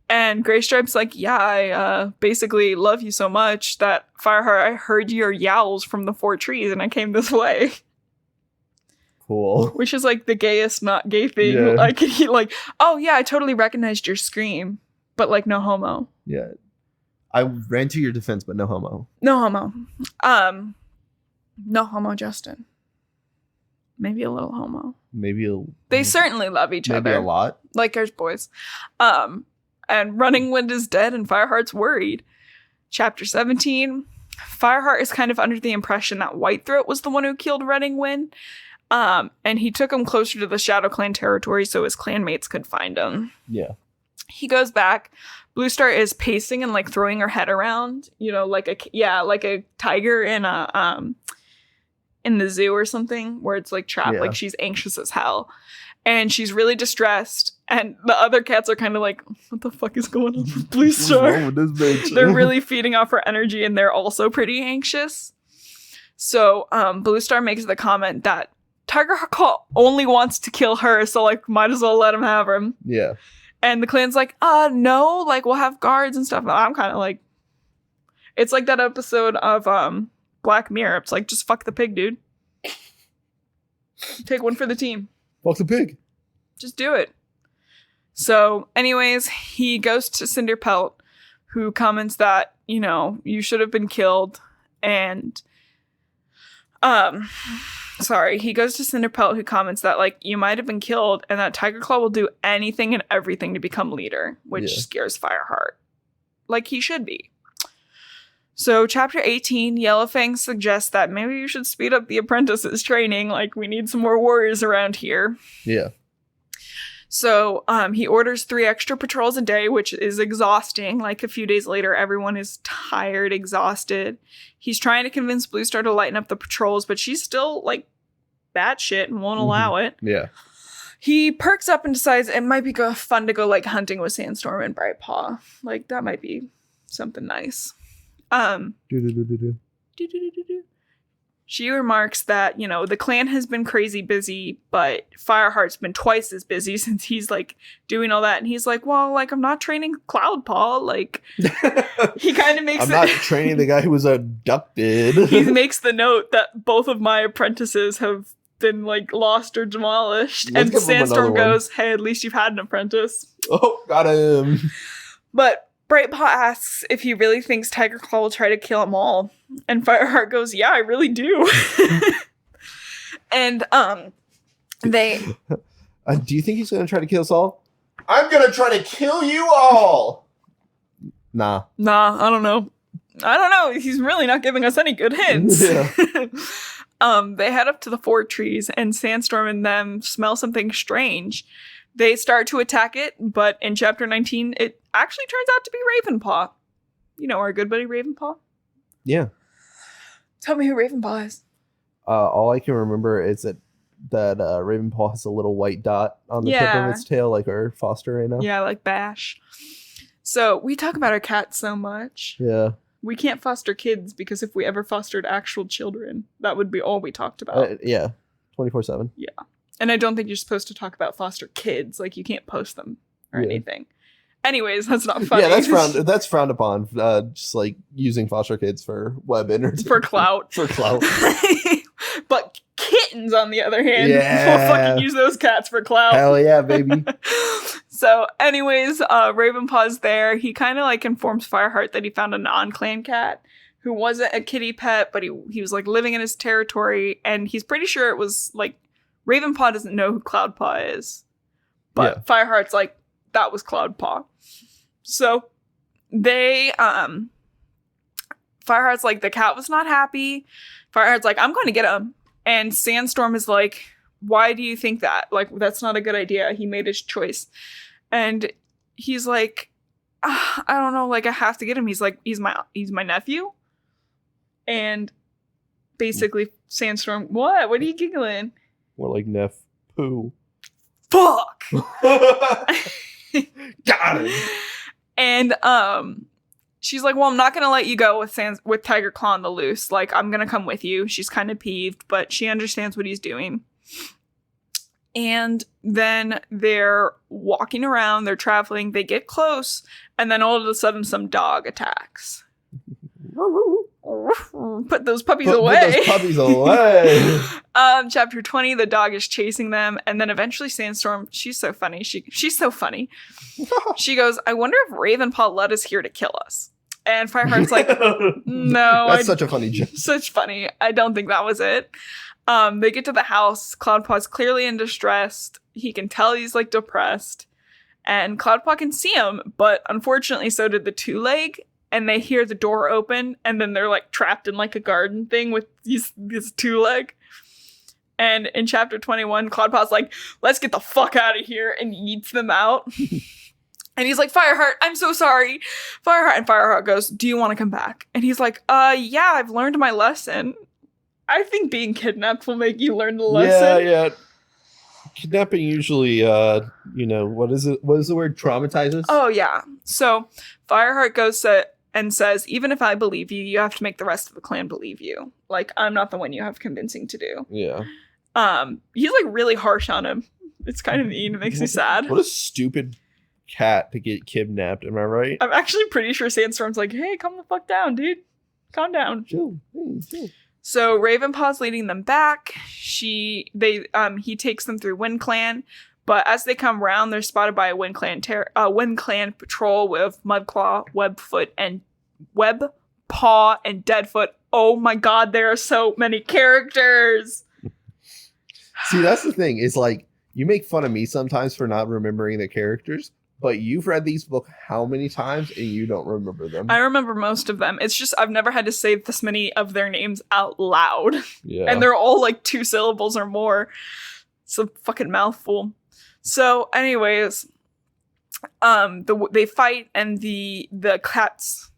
And Graystripe's like, "Yeah, I basically love you so much that Fireheart, I heard your yowls from the 4 trees and I came this way." Cool. Which is like the gayest not gay thing. Yeah. Like, he like, "Oh yeah, I totally recognized your scream, but like no homo." Yeah. I ran to your defense, but no homo. No homo. No homo, Justin. Maybe a little homo. They certainly love each other. Maybe a lot. Like there's boys. And Running Wind is dead and Fireheart's worried. Chapter 17. Fireheart is kind of under the impression that Whitethroat was the one who killed Running Wind. And he took him closer to the Shadow Clan territory so his clanmates could find him. Yeah. He goes back. Blue Star is pacing and like throwing her head around, you know, like a tiger in the zoo or something where it's like trapped. Yeah. Like she's anxious as hell. And she's really distressed. And the other cats are kind of like, "What the fuck is going on with Blue Star?" What's wrong with this bitch? They're really feeding off her energy and they're also pretty anxious. So Blue Star makes the comment that Tiger Claw only wants to kill her, so like might as well let him have him. Yeah. And the clan's like, no, like we'll have guards and stuff. And I'm kind of like, it's like that episode of Black Mirror. It's like, just fuck the pig, dude. Take one for the team. Fuck the pig. Just do it. So anyways, he goes to Cinderpelt, who comments that, you know, you should have been killed. And he goes to Cinderpelt, who comments that like you might have been killed and that Tiger Claw will do anything and everything to become leader, which scares Fireheart. Like he should be. So chapter 18, Yellowfang suggests that maybe you should speed up the apprentices training. Like we need some more warriors around here. Yeah. So he orders 3 extra patrols a day, which is exhausting. Like a few days later, everyone is tired, exhausted. He's trying to convince Blue Star to lighten up the patrols, but she's still like batshit and won't allow it. Yeah. He perks up and decides it might be fun to go like hunting with Sandstorm and Brightpaw. Like that might be something nice. She remarks that, you know, the clan has been crazy busy, but Fireheart's been twice as busy since he's like doing all that. And he's like, well, like I'm not training Cloudpaw. Like he kind of makes I'm not training the guy who was abducted. He makes the note that both of my apprentices have been like lost or demolished. And Sandstorm goes, "Hey, at least you've had an apprentice." Oh, got him. But Brightpaw asks if he really thinks Tiger Claw will try to kill them all. And Fireheart goes, "Yeah, I really do." And they... do you think he's going to try to kill us all? I'm going to try to kill you all! Nah, I don't know. He's really not giving us any good hints. Yeah. They head up to the 4 trees, and Sandstorm and them smell something strange. They start to attack it, but in chapter 19, it actually turns out to be Ravenpaw. You know our good buddy Ravenpaw? Yeah. Tell me who Ravenpaw is. All I can remember is that Ravenpaw has a little white dot on the tip of its tail, like our foster right now. Yeah, like Bash. So we talk about our cats so much. Yeah. We can't foster kids because if we ever fostered actual children, that would be all we talked about. Yeah. 24/7. Yeah. And I don't think you're supposed to talk about foster kids. Like, you can't post them or anything. Anyways, that's not funny. Yeah, that's frowned upon. Just, like, using foster kids for web entertainment. For clout. For clout. But kittens, on the other hand, will fucking use those cats for clout. Hell yeah, baby. So, anyways, Ravenpaw's there. He kind of, like, informs Fireheart that he found a non-clan cat who wasn't a kitty pet, but he was, like, living in his territory. And he's pretty sure it was, like, Ravenpaw doesn't know who Cloudpaw is. But Fireheart's like, that was Cloudpaw. So they Fireheart's like, the cat was not happy. Fireheart's like, I'm going to get him. And Sandstorm is like, why do you think that? Like, that's not a good idea. He made his choice. And he's like, I don't know. Like, I have to get him. He's like, he's my nephew. And basically, Sandstorm, what? What are you giggling? More like Neff poo. Fuck! Got it. And she's like, well, I'm not gonna let you go with Tiger Claw on the loose. Like, I'm gonna come with you. She's kind of peeved, but she understands what he's doing. And then they're walking around, they're traveling, they get close, and then all of a sudden some dog attacks. Put those puppies away. Put those puppies away. Chapter 20, the dog is chasing them, and then eventually Sandstorm, she's so funny. She's so funny. She goes, I wonder if Ravenpaw led us here to kill us. And Fireheart's like, no. That's such a funny joke. Such funny. I don't think that was it. They get to the house. Cloudpaw's clearly in distress. He can tell he's like depressed. And Cloudpaw can see him, but unfortunately so did the two-leg. And they hear the door open, and then they're like trapped in like a garden thing with this two-leg. And in chapter 21, Cloudpaw's like, let's get the fuck out of here, and eats them out. And he's like, Fireheart, I'm so sorry. Fireheart. And Fireheart goes, do you want to come back? And he's like, yeah, I've learned my lesson. I think being kidnapped will make you learn the lesson. Yeah. Kidnapping usually, what is it? What is the word? Traumatizes? Oh, yeah. So Fireheart goes and says, even if I believe you, you have to make the rest of the clan believe you. Like, I'm not the one you have convincing to do. Yeah. He's like really harsh on him. It's kind of mean. It makes me sad. What a stupid cat to get kidnapped. Am I right? I'm actually pretty sure Sandstorm's like, hey, calm the fuck down, dude. Calm down. Chill. So Ravenpaw's leading them back. He takes them through Wind Clan, but as they come round, they're spotted by a Wind Clan patrol with Mudclaw, Webpaw, and Deadfoot. Oh my god, there are so many characters. See, that's the thing. Is like, you make fun of me sometimes for not remembering the characters, but you've read these books how many times and you don't remember them? I remember most of them. It's just I've never had to say this many of their names out loud. Yeah. And they're all like 2 syllables or more. It's a fucking mouthful. So anyways, they fight and the cats,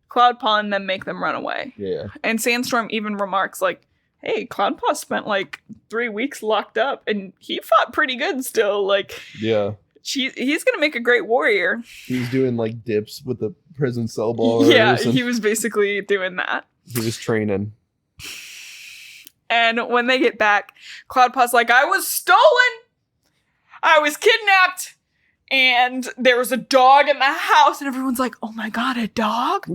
Cloudpaw and them make them run away. Yeah. And Sandstorm even remarks like, hey, Cloudpaw spent like 3 weeks locked up and he fought pretty good still. Like, yeah. He's gonna make a great warrior. He's doing like dips with the prison cell ball. Yeah, he was basically doing that. He was training. And when they get back, Cloudpaw's like, I was stolen! I was kidnapped! And there was a dog in the house, and everyone's like, oh my god, a dog?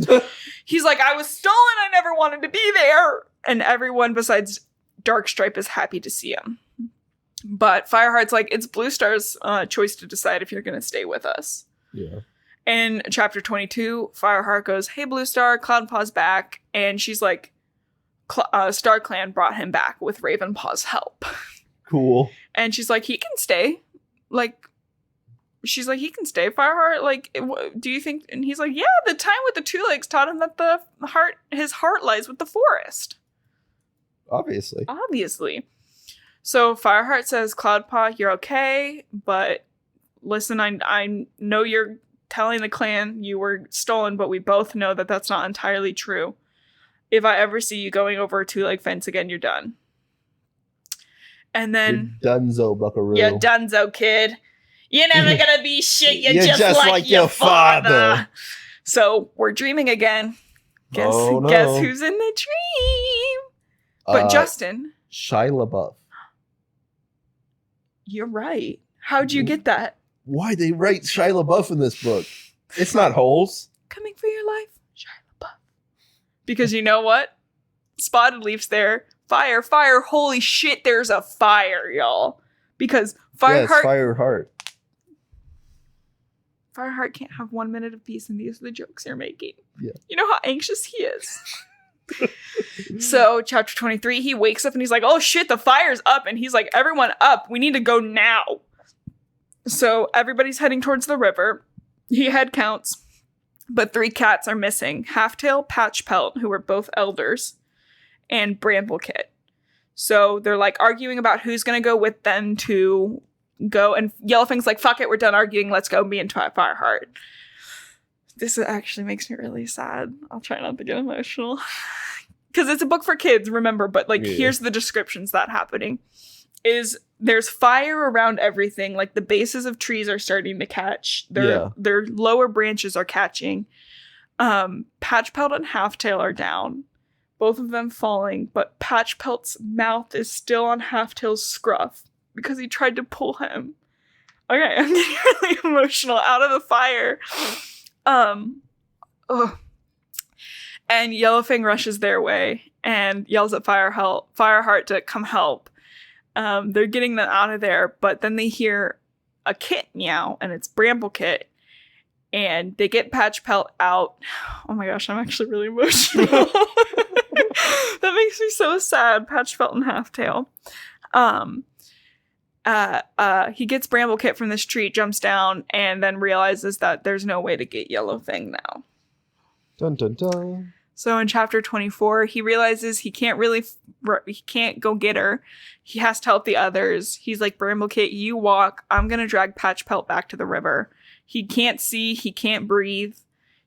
He's like, I was stolen, I never wanted to be there! And everyone besides Darkstripe is happy to see him. But Fireheart's like, it's Blue Star's choice to decide if you're going to stay with us. Yeah. In chapter 22, Fireheart goes, hey, Blue Star, Cloudpaw's back. And she's like, StarClan brought him back with Ravenpaw's help. Cool. And she's like, he can stay. Like, she's like, he can stay, Fireheart. Like, do you think? And he's like, yeah, the time with the two legs taught him that his heart lies with the forest. Obviously. So Fireheart says, Cloudpaw, you're okay, but listen, I know you're telling the clan you were stolen, but we both know that that's not entirely true. If I ever see you going over a 2-leg fence again, you're done. And then... You're dunzo, buckaroo. You're dunzo, kid. You're never gonna be shit. You're just like your father. So we're dreaming again. Guess who's in the dream? But Justin. Shia LaBeouf. You're right. How'd you get that? Why they write Shia LaBeouf in this book? It's not holes. Coming for your life, Shia LaBeouf. Because you know what? Spotted Leaf's there. Fire. Holy shit, there's a fire, y'all. Because Fireheart. Fireheart can't have 1 minute of peace, and these are the jokes you're making. Yeah. You know how anxious he is. So, chapter 23, he wakes up and he's like, oh shit, the fire's up. And he's like, everyone up. We need to go now. So, everybody's heading towards the river. He head counts. But 3 cats are missing. Halftail, Patchpelt, who were both elders, and Bramblecit. So they're like arguing about who's going to go with them to go. And Yellowfang's like, fuck it, we're done arguing. Let's go, me and Fireheart. This actually makes me really sad. I'll try not to get emotional. Because it's a book for kids, remember. But like, here's the descriptions that happening. There's fire around everything. Like the bases of trees are starting to catch. Their lower branches are catching. Patchpelt and Halftail are down. Both of them falling. But Patchpelt's mouth is still on Halftail's scruff because he tried to pull him. Okay, I'm getting really emotional. Out of the fire. And Yellowfang rushes their way and yells at Fireheart to come help. They're getting them out of there, but then they hear a kit meow, and it's Bramblecit, and they get Patchpelt out. Oh my gosh, I'm actually really emotional. That makes me so sad. Patchpelt and Halftail. He gets Bramblecit from this tree, jumps down, and then realizes that there's no way to get Yellowfang now. Dun dun dun. So in chapter 24, he realizes he can't go get her. He has to help the others. He's like, Bramblecit, you walk. I'm going to drag Patchpelt back to the river. He can't see. He can't breathe.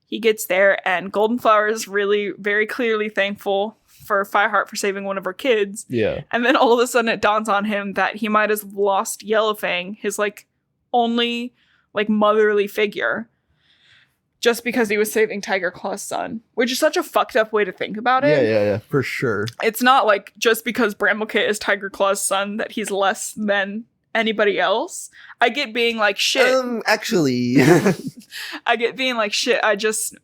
He gets there, and Goldenflower is really very clearly thankful for Fireheart for saving one of her kids. Yeah. And then all of a sudden it dawns on him that he might have lost Yellowfang, his like only like motherly figure, just because he was saving Tiger Claw's son, which is such a fucked up way to think about it. Yeah, for sure. It's not like just because Bramblecit is Tiger Claw's son that he's less than anybody else. I get being like, shit. Actually. I get being like, shit, I just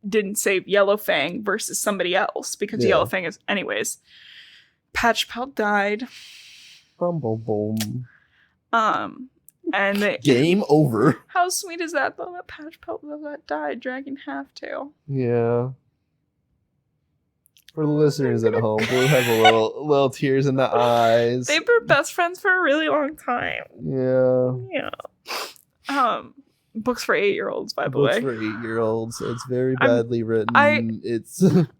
didn't save Yellowfang versus somebody else because Yellowfang is... Anyways, Patchpelt died. Boom, boom, boom. And game over. How sweet is that, though, that Patchpelt that died dragging Halftail? Yeah. For the listeners at home, we'll have a little tears in the eyes. They were best friends for a really long time. Yeah. Books for 8-year-olds, by the way. Books for 8-year-olds. It's very badly written. I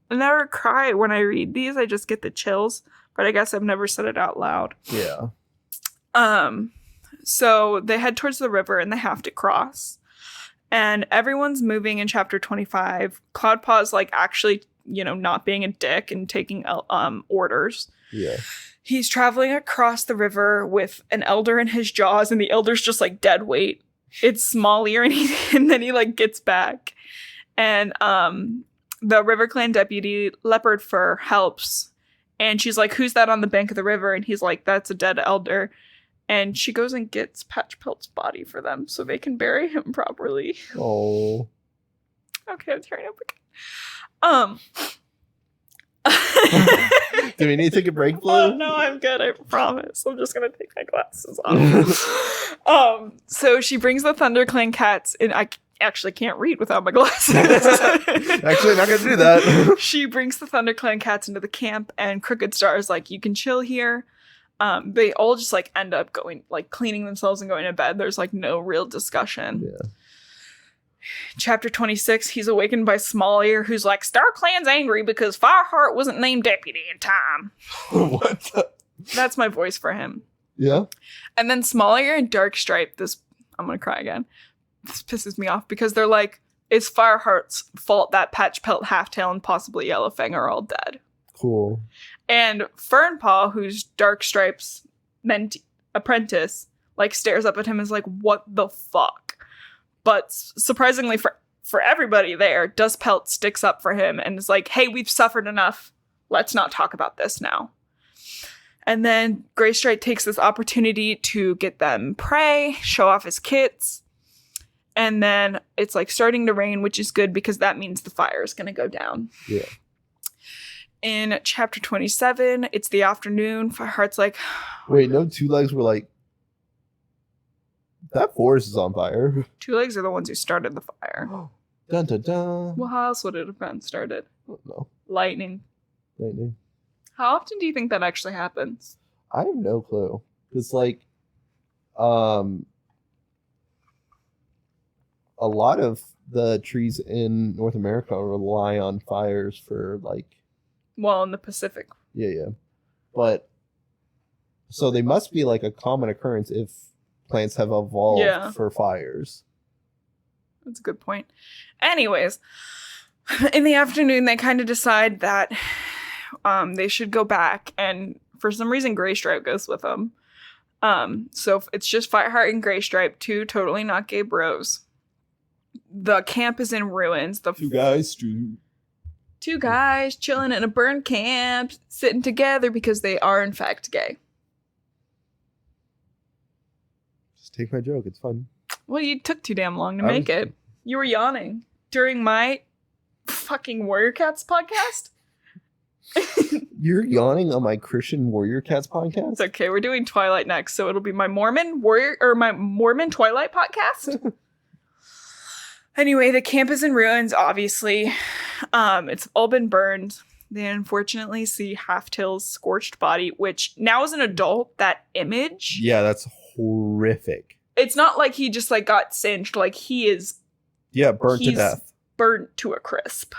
never cry when I read these. I just get the chills. But I guess I've never said it out loud. Yeah. So they head towards the river and they have to cross. And everyone's moving in chapter 25. Cloudpaw's like actually, not being a dick and taking orders. Yeah. He's traveling across the river with an elder in his jaws, and the elder's just like dead weight. It's small ear, and then he like gets back. And the River Clan deputy, Leopard Fur, helps. And she's like, who's that on the bank of the river? And he's like, that's a dead elder. And she goes and gets Patchpelt's body for them so they can bury him properly. Oh. Okay, I'm tearing up again. Do we need to take a break, Blue? Oh, no, I'm good. I promise. I'm just going to take my glasses off. So she brings the ThunderClan cats, and I actually can't read without my glasses. Actually, not going to do that. She brings the ThunderClan cats into the camp, and Crooked Star is like, you can chill here. They all just like end up going, like cleaning themselves and going to bed. There's like no real discussion. Yeah. Chapter 26, he's awakened by Smallear, who's like, StarClan's angry because Fireheart wasn't named deputy in time. What? That's my voice for him. Yeah. And then Smallear and Darkstripe, I'm gonna cry again. This pisses me off because they're like, it's Fireheart's fault that Patchpelt, Halftail, and possibly Yellowfang are all dead. Cool. And Fernpaw, who's Darkstripe's apprentice, like stares up at him and is like, what the fuck? But surprisingly for everybody there, Dustpelt sticks up for him and is like, hey, we've suffered enough. Let's not talk about this now. And then Greystripe takes this opportunity to get them prey, show off his kits. And then it's like starting to rain, which is good because that means the fire is going to go down. Yeah. In chapter 27, it's the afternoon. Fireheart's like... Wait, no, Two Legs were like... That forest is on fire. Two Legs are the ones who started the fire. Dun dun dun. Well, how else would it have been started? I don't know. Lightning. How often do you think that actually happens? I have no clue. It's like... a lot of the trees in North America rely on fires for like. Well, in the Pacific. Yeah. But so they must be like a common occurrence if plants have evolved for fires. That's a good point. Anyways, in the afternoon, they kind of decide that they should go back, and for some reason, Graystripe goes with them. So it's just Fireheart and Graystripe, two totally not gay bros. The camp is in ruins. Two guys chilling in a burned camp, sitting together because they are in fact gay. Just take my joke. It's fun. Well, you took too damn long to make it. You were yawning during my fucking Warrior Cats podcast. You're yawning on my Christian Warrior Cats podcast? It's okay. We're doing Twilight next, so it'll be my Mormon Twilight podcast. Anyway, the camp is in ruins, obviously. It's all been burned. They unfortunately see Halftail's scorched body, which now as an adult, that image. Yeah, that's horrific. It's not like he just like got singed. Like he is. Yeah, burnt to death. Burnt to a crisp.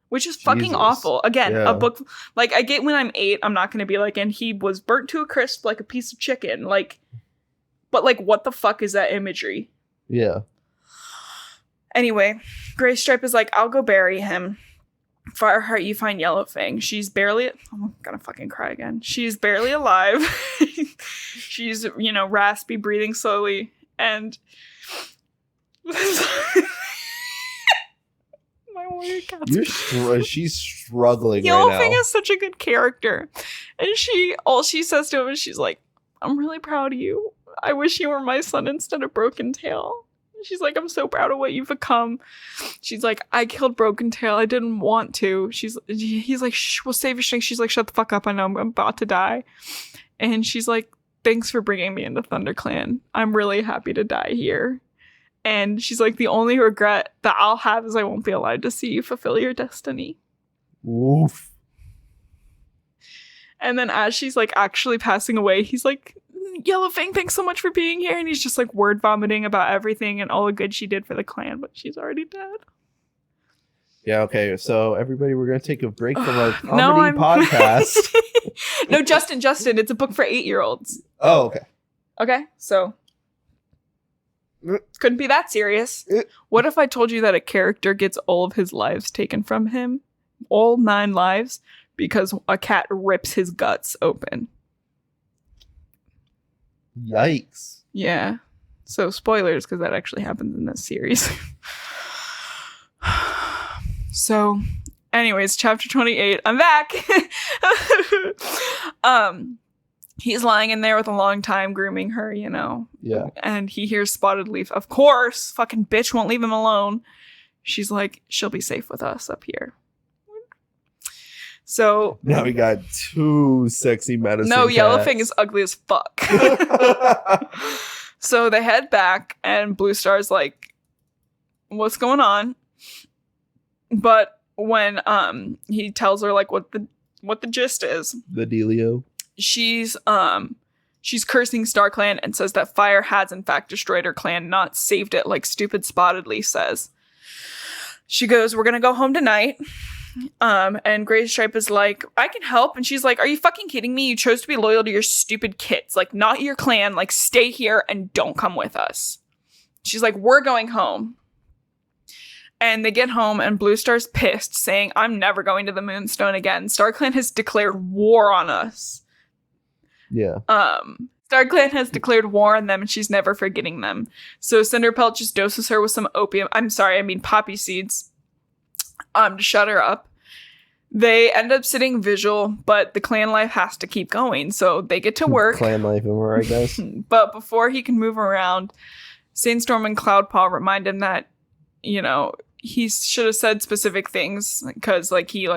Which is fucking awful. Again, a book, like, I get when I'm 8, I'm not going to be like, and he was burnt to a crisp like a piece of chicken. Like, but, like, what the fuck is that imagery? Yeah. Anyway, Graystripe is like, I'll go bury him. Fireheart, you find Yellowfang. She's barely, I'm gonna fucking cry again. She's barely alive. She's, raspy, breathing slowly. And... She's struggling right now. Yellowfang is such a good character. And all she says to him is she's like, I'm really proud of you. I wish you were my son instead of Broken Tail. She's like, I'm so proud of what you've become. She's like, I killed Broken Tail. I didn't want to. He's like, shh, we'll save your strength. She's like, shut the fuck up. I know I'm about to die. And she's like, thanks for bringing me into ThunderClan. I'm really happy to die here. And she's like, the only regret that I'll have is I won't be allowed to see you fulfill your destiny. Oof. And then as she's like actually passing away, he's like, Yellowfang, thanks so much for being here. And he's just like word vomiting about everything and all the good she did for the clan, but she's already dead. Yeah, okay. So everybody, we're going to take a break from our comedy podcast. No, Justin, it's a book for 8-year-olds. Oh, okay. Okay, so... couldn't be that serious. What if I told you that a character gets all of his lives taken from him? All 9 lives? Because a cat rips his guts open. Yikes. Yeah. So spoilers, because that actually happens in this series. So, anyways, chapter 28. I'm back! He's lying in there with a long time grooming her, Yeah. And he hears Spotted Leaf. Of course, fucking bitch won't leave him alone. She's like, she'll be safe with us up here. So now we got 2 sexy medicine. No, cats. Yellowfang is ugly as fuck. So they head back, and Blue Star's like, what's going on? But when he tells her like what the gist is, the dealio. She's cursing StarClan and says that fire has in fact destroyed her clan, not saved it like stupid Spotted Leaf says. She goes, we're gonna go home tonight. And Graystripe is like, I can help. And she's like, are you fucking kidding me? You chose to be loyal to your stupid kids, like not your clan, like stay here and don't come with us. She's like, we're going home. And they get home and Blue Star's pissed, saying, I'm never going to the Moonstone again. StarClan has declared war on us. Yeah. StarClan has declared war on them and she's never forgetting them. So Cinderpelt just doses her with some poppy seeds to shut her up. They end up sitting vigil, but the clan life has to keep going. So they get to work. Clan life, am I right, guys? But before he can move around, Sandstorm and Cloudpaw remind him that, he should have said specific things because he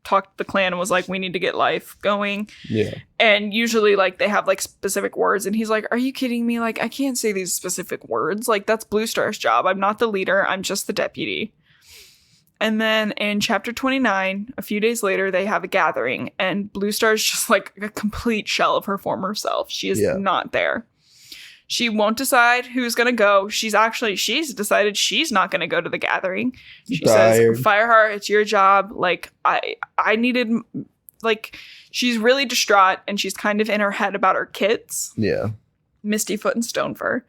talked to the clan and was like, we need to get life going. Yeah. And usually they have specific words and he's like, are you kidding me? I can't say these specific words. That's Blue Star's job. I'm not the leader. I'm just the deputy. And then in chapter 29, a few days later, they have a gathering and Blue Star's just a complete shell of her former self. She is not there. She won't decide who's going to go. She's decided she's not going to go to the gathering. She says, Fireheart, it's your job. Like, I needed, like, she's really distraught and she's kind of in her head about her kids. Yeah. Mistyfoot and Stonefur.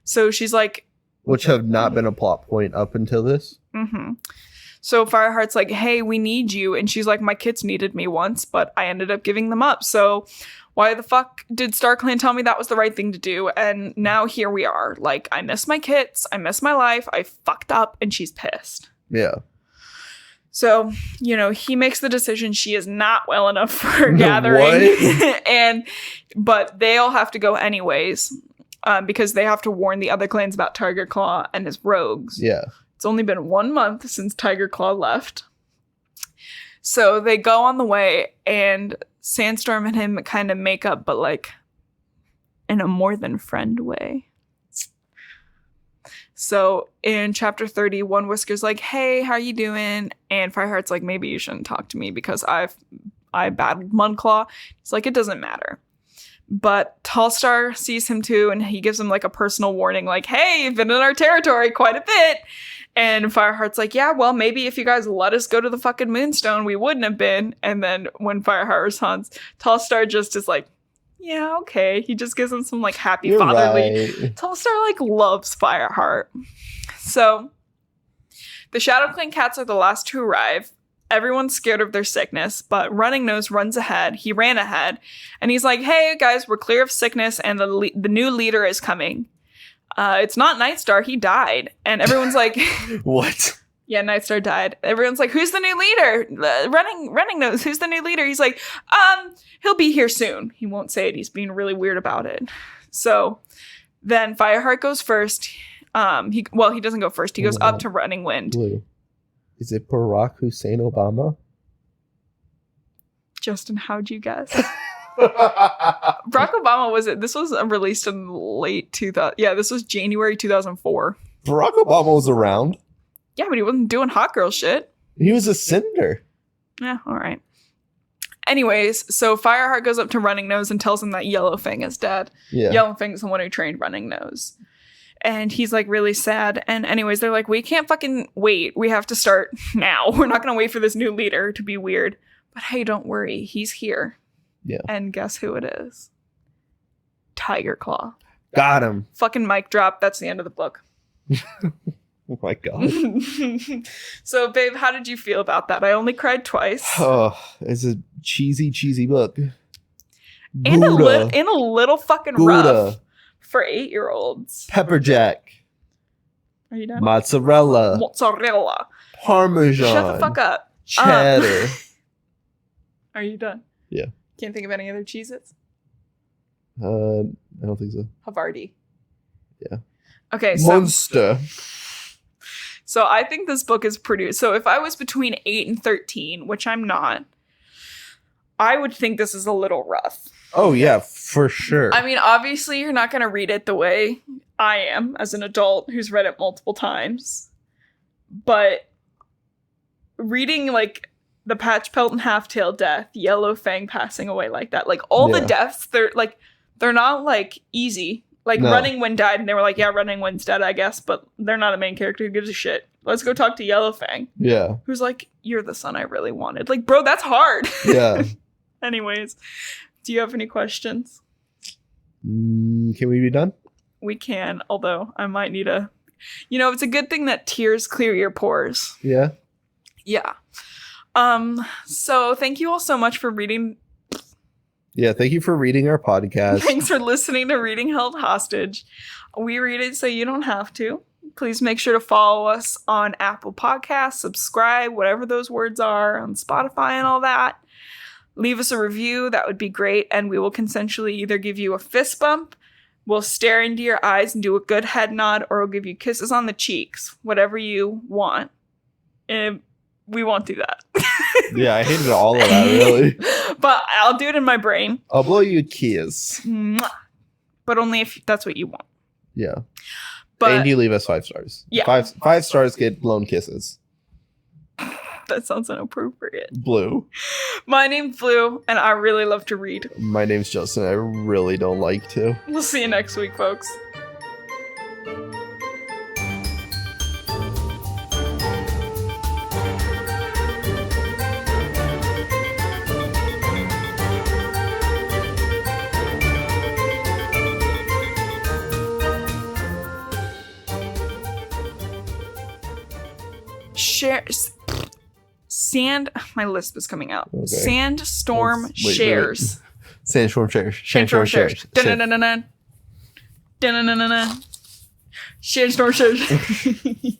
So she's like. Which have not been a plot point up until this. Mm-hmm. So Fireheart's like, hey, we need you. And she's like, my kids needed me once, but I ended up giving them up. So why the fuck did StarClan tell me that was the right thing to do? And now here we are. Like, I miss my kids. I miss my life. I fucked up. And she's pissed. Yeah. So, you know, he makes the decision she is not well enough for her gathering. But they all have to go anyways. Because they have to warn the other clans about Tiger Claw and his rogues. Yeah. It's only been 1 month since Tiger Claw left. So they go on the way, and Sandstorm and him kind of make up, but like in a more than friend way. So in chapter 30, One Whisker's like, hey, how are you doing? And Fireheart's like, maybe you shouldn't talk to me because I battled Mudclaw. He's like, it doesn't matter. But Tallstar sees him too, and he gives him like a personal warning, like, hey, you've been in our territory quite a bit. And Fireheart's like, yeah, well, maybe if you guys let us go to the fucking Moonstone, we wouldn't have been. And then when Fireheart responds, Tallstar just is like, yeah, okay. He just gives him some like happy You're fatherly. Right. Tallstar like loves Fireheart. So the Shadow Clan cats are the last to arrive. Everyone's scared of their sickness, but Running Nose runs ahead. He ran ahead, and he's like, hey, guys, we're clear of sickness, and the new leader is coming. It's not Nightstar. He died. And everyone's like... What? Yeah, Nightstar died. Everyone's like, who's the new leader? Running Nose, who's the new leader? He's like, he'll be here soon. He won't say it. He's being really weird about it. So then Fireheart goes first. He doesn't go first. He goes up to Running Wind. Blue. Is it Barack Hussein Obama? Justin, how'd you guess? Barack Obama this was released in late 2000. Yeah, this was January 2004. Barack Obama was around. Yeah, but he wasn't doing hot girl shit. He was a senator. Yeah, all right. Anyways, so Fireheart goes up to Running Nose and tells him that Yellowfang is dead. Yeah. Yellowfang is the one who trained Running Nose. And he's like really sad. And anyways, they're like, we can't fucking wait. We have to start now. We're not going to wait for this new leader to be weird. But hey, don't worry. He's here. Yeah. And guess who it is? Tiger Claw. Got him. Fucking mic drop. That's the end of the book. Oh my God. So, babe, how did you feel about that? I only cried twice. Oh, it's a cheesy book. And a little fucking rough for 8-year-olds. Pepper jack. Are you done? Mozzarella. Parmesan. Shut the fuck up. Cheddar. Are you done? Yeah. Can't think of any other Cheez-Its? I don't think so. Havarti. Yeah. Okay, Monster. So I think this book is pretty... So if I was between 8 and 13, which I'm not, I would think this is a little rough. Oh, yeah, for sure. I mean, obviously, you're not going to read it the way I am as an adult who's read it multiple times. But reading, like, the Patchpelt and Halftail death, Yellowfang passing away like that, like, all the deaths, they're not, like, easy. Like, no. Running Wind died, and they were like, yeah, Running Wind's dead, I guess, but they're not a main character who gives a shit. Let's go talk to Yellowfang. Yeah. Who's like, you're the son I really wanted. Like, bro, that's hard. Yeah. Anyways, do you have any questions? Can we be done? We can, although I might need a... You know, it's a good thing that tears clear your pores. Yeah? Yeah. So thank you all so much for reading... Yeah, thank you for reading our podcast. Thanks for listening to Reading Held Hostage. We read it so you don't have to. Please make sure to follow us on Apple Podcasts, subscribe, whatever those words are, on Spotify and all that. Leave us a review. That would be great. And we will consensually either give you a fist bump, we'll stare into your eyes and do a good head nod, or we'll give you kisses on the cheeks. Whatever you want. And we won't do that. Yeah, I hated all of that, really. But I'll do it in my brain. I'll blow you a kiss. Mwah. But only if that's what you want. Yeah. But, and you leave us 5 stars. Yeah. 5 stars get blown kisses. That sounds inappropriate. Blue. My name's Blue, and I really love to read. My name's Justin. I really don't like to. We'll see you next week, folks. My lisp is coming out. Okay. Sandstorm shares. Sandstorm shares. Sandstorm shares. Sandstorm shares.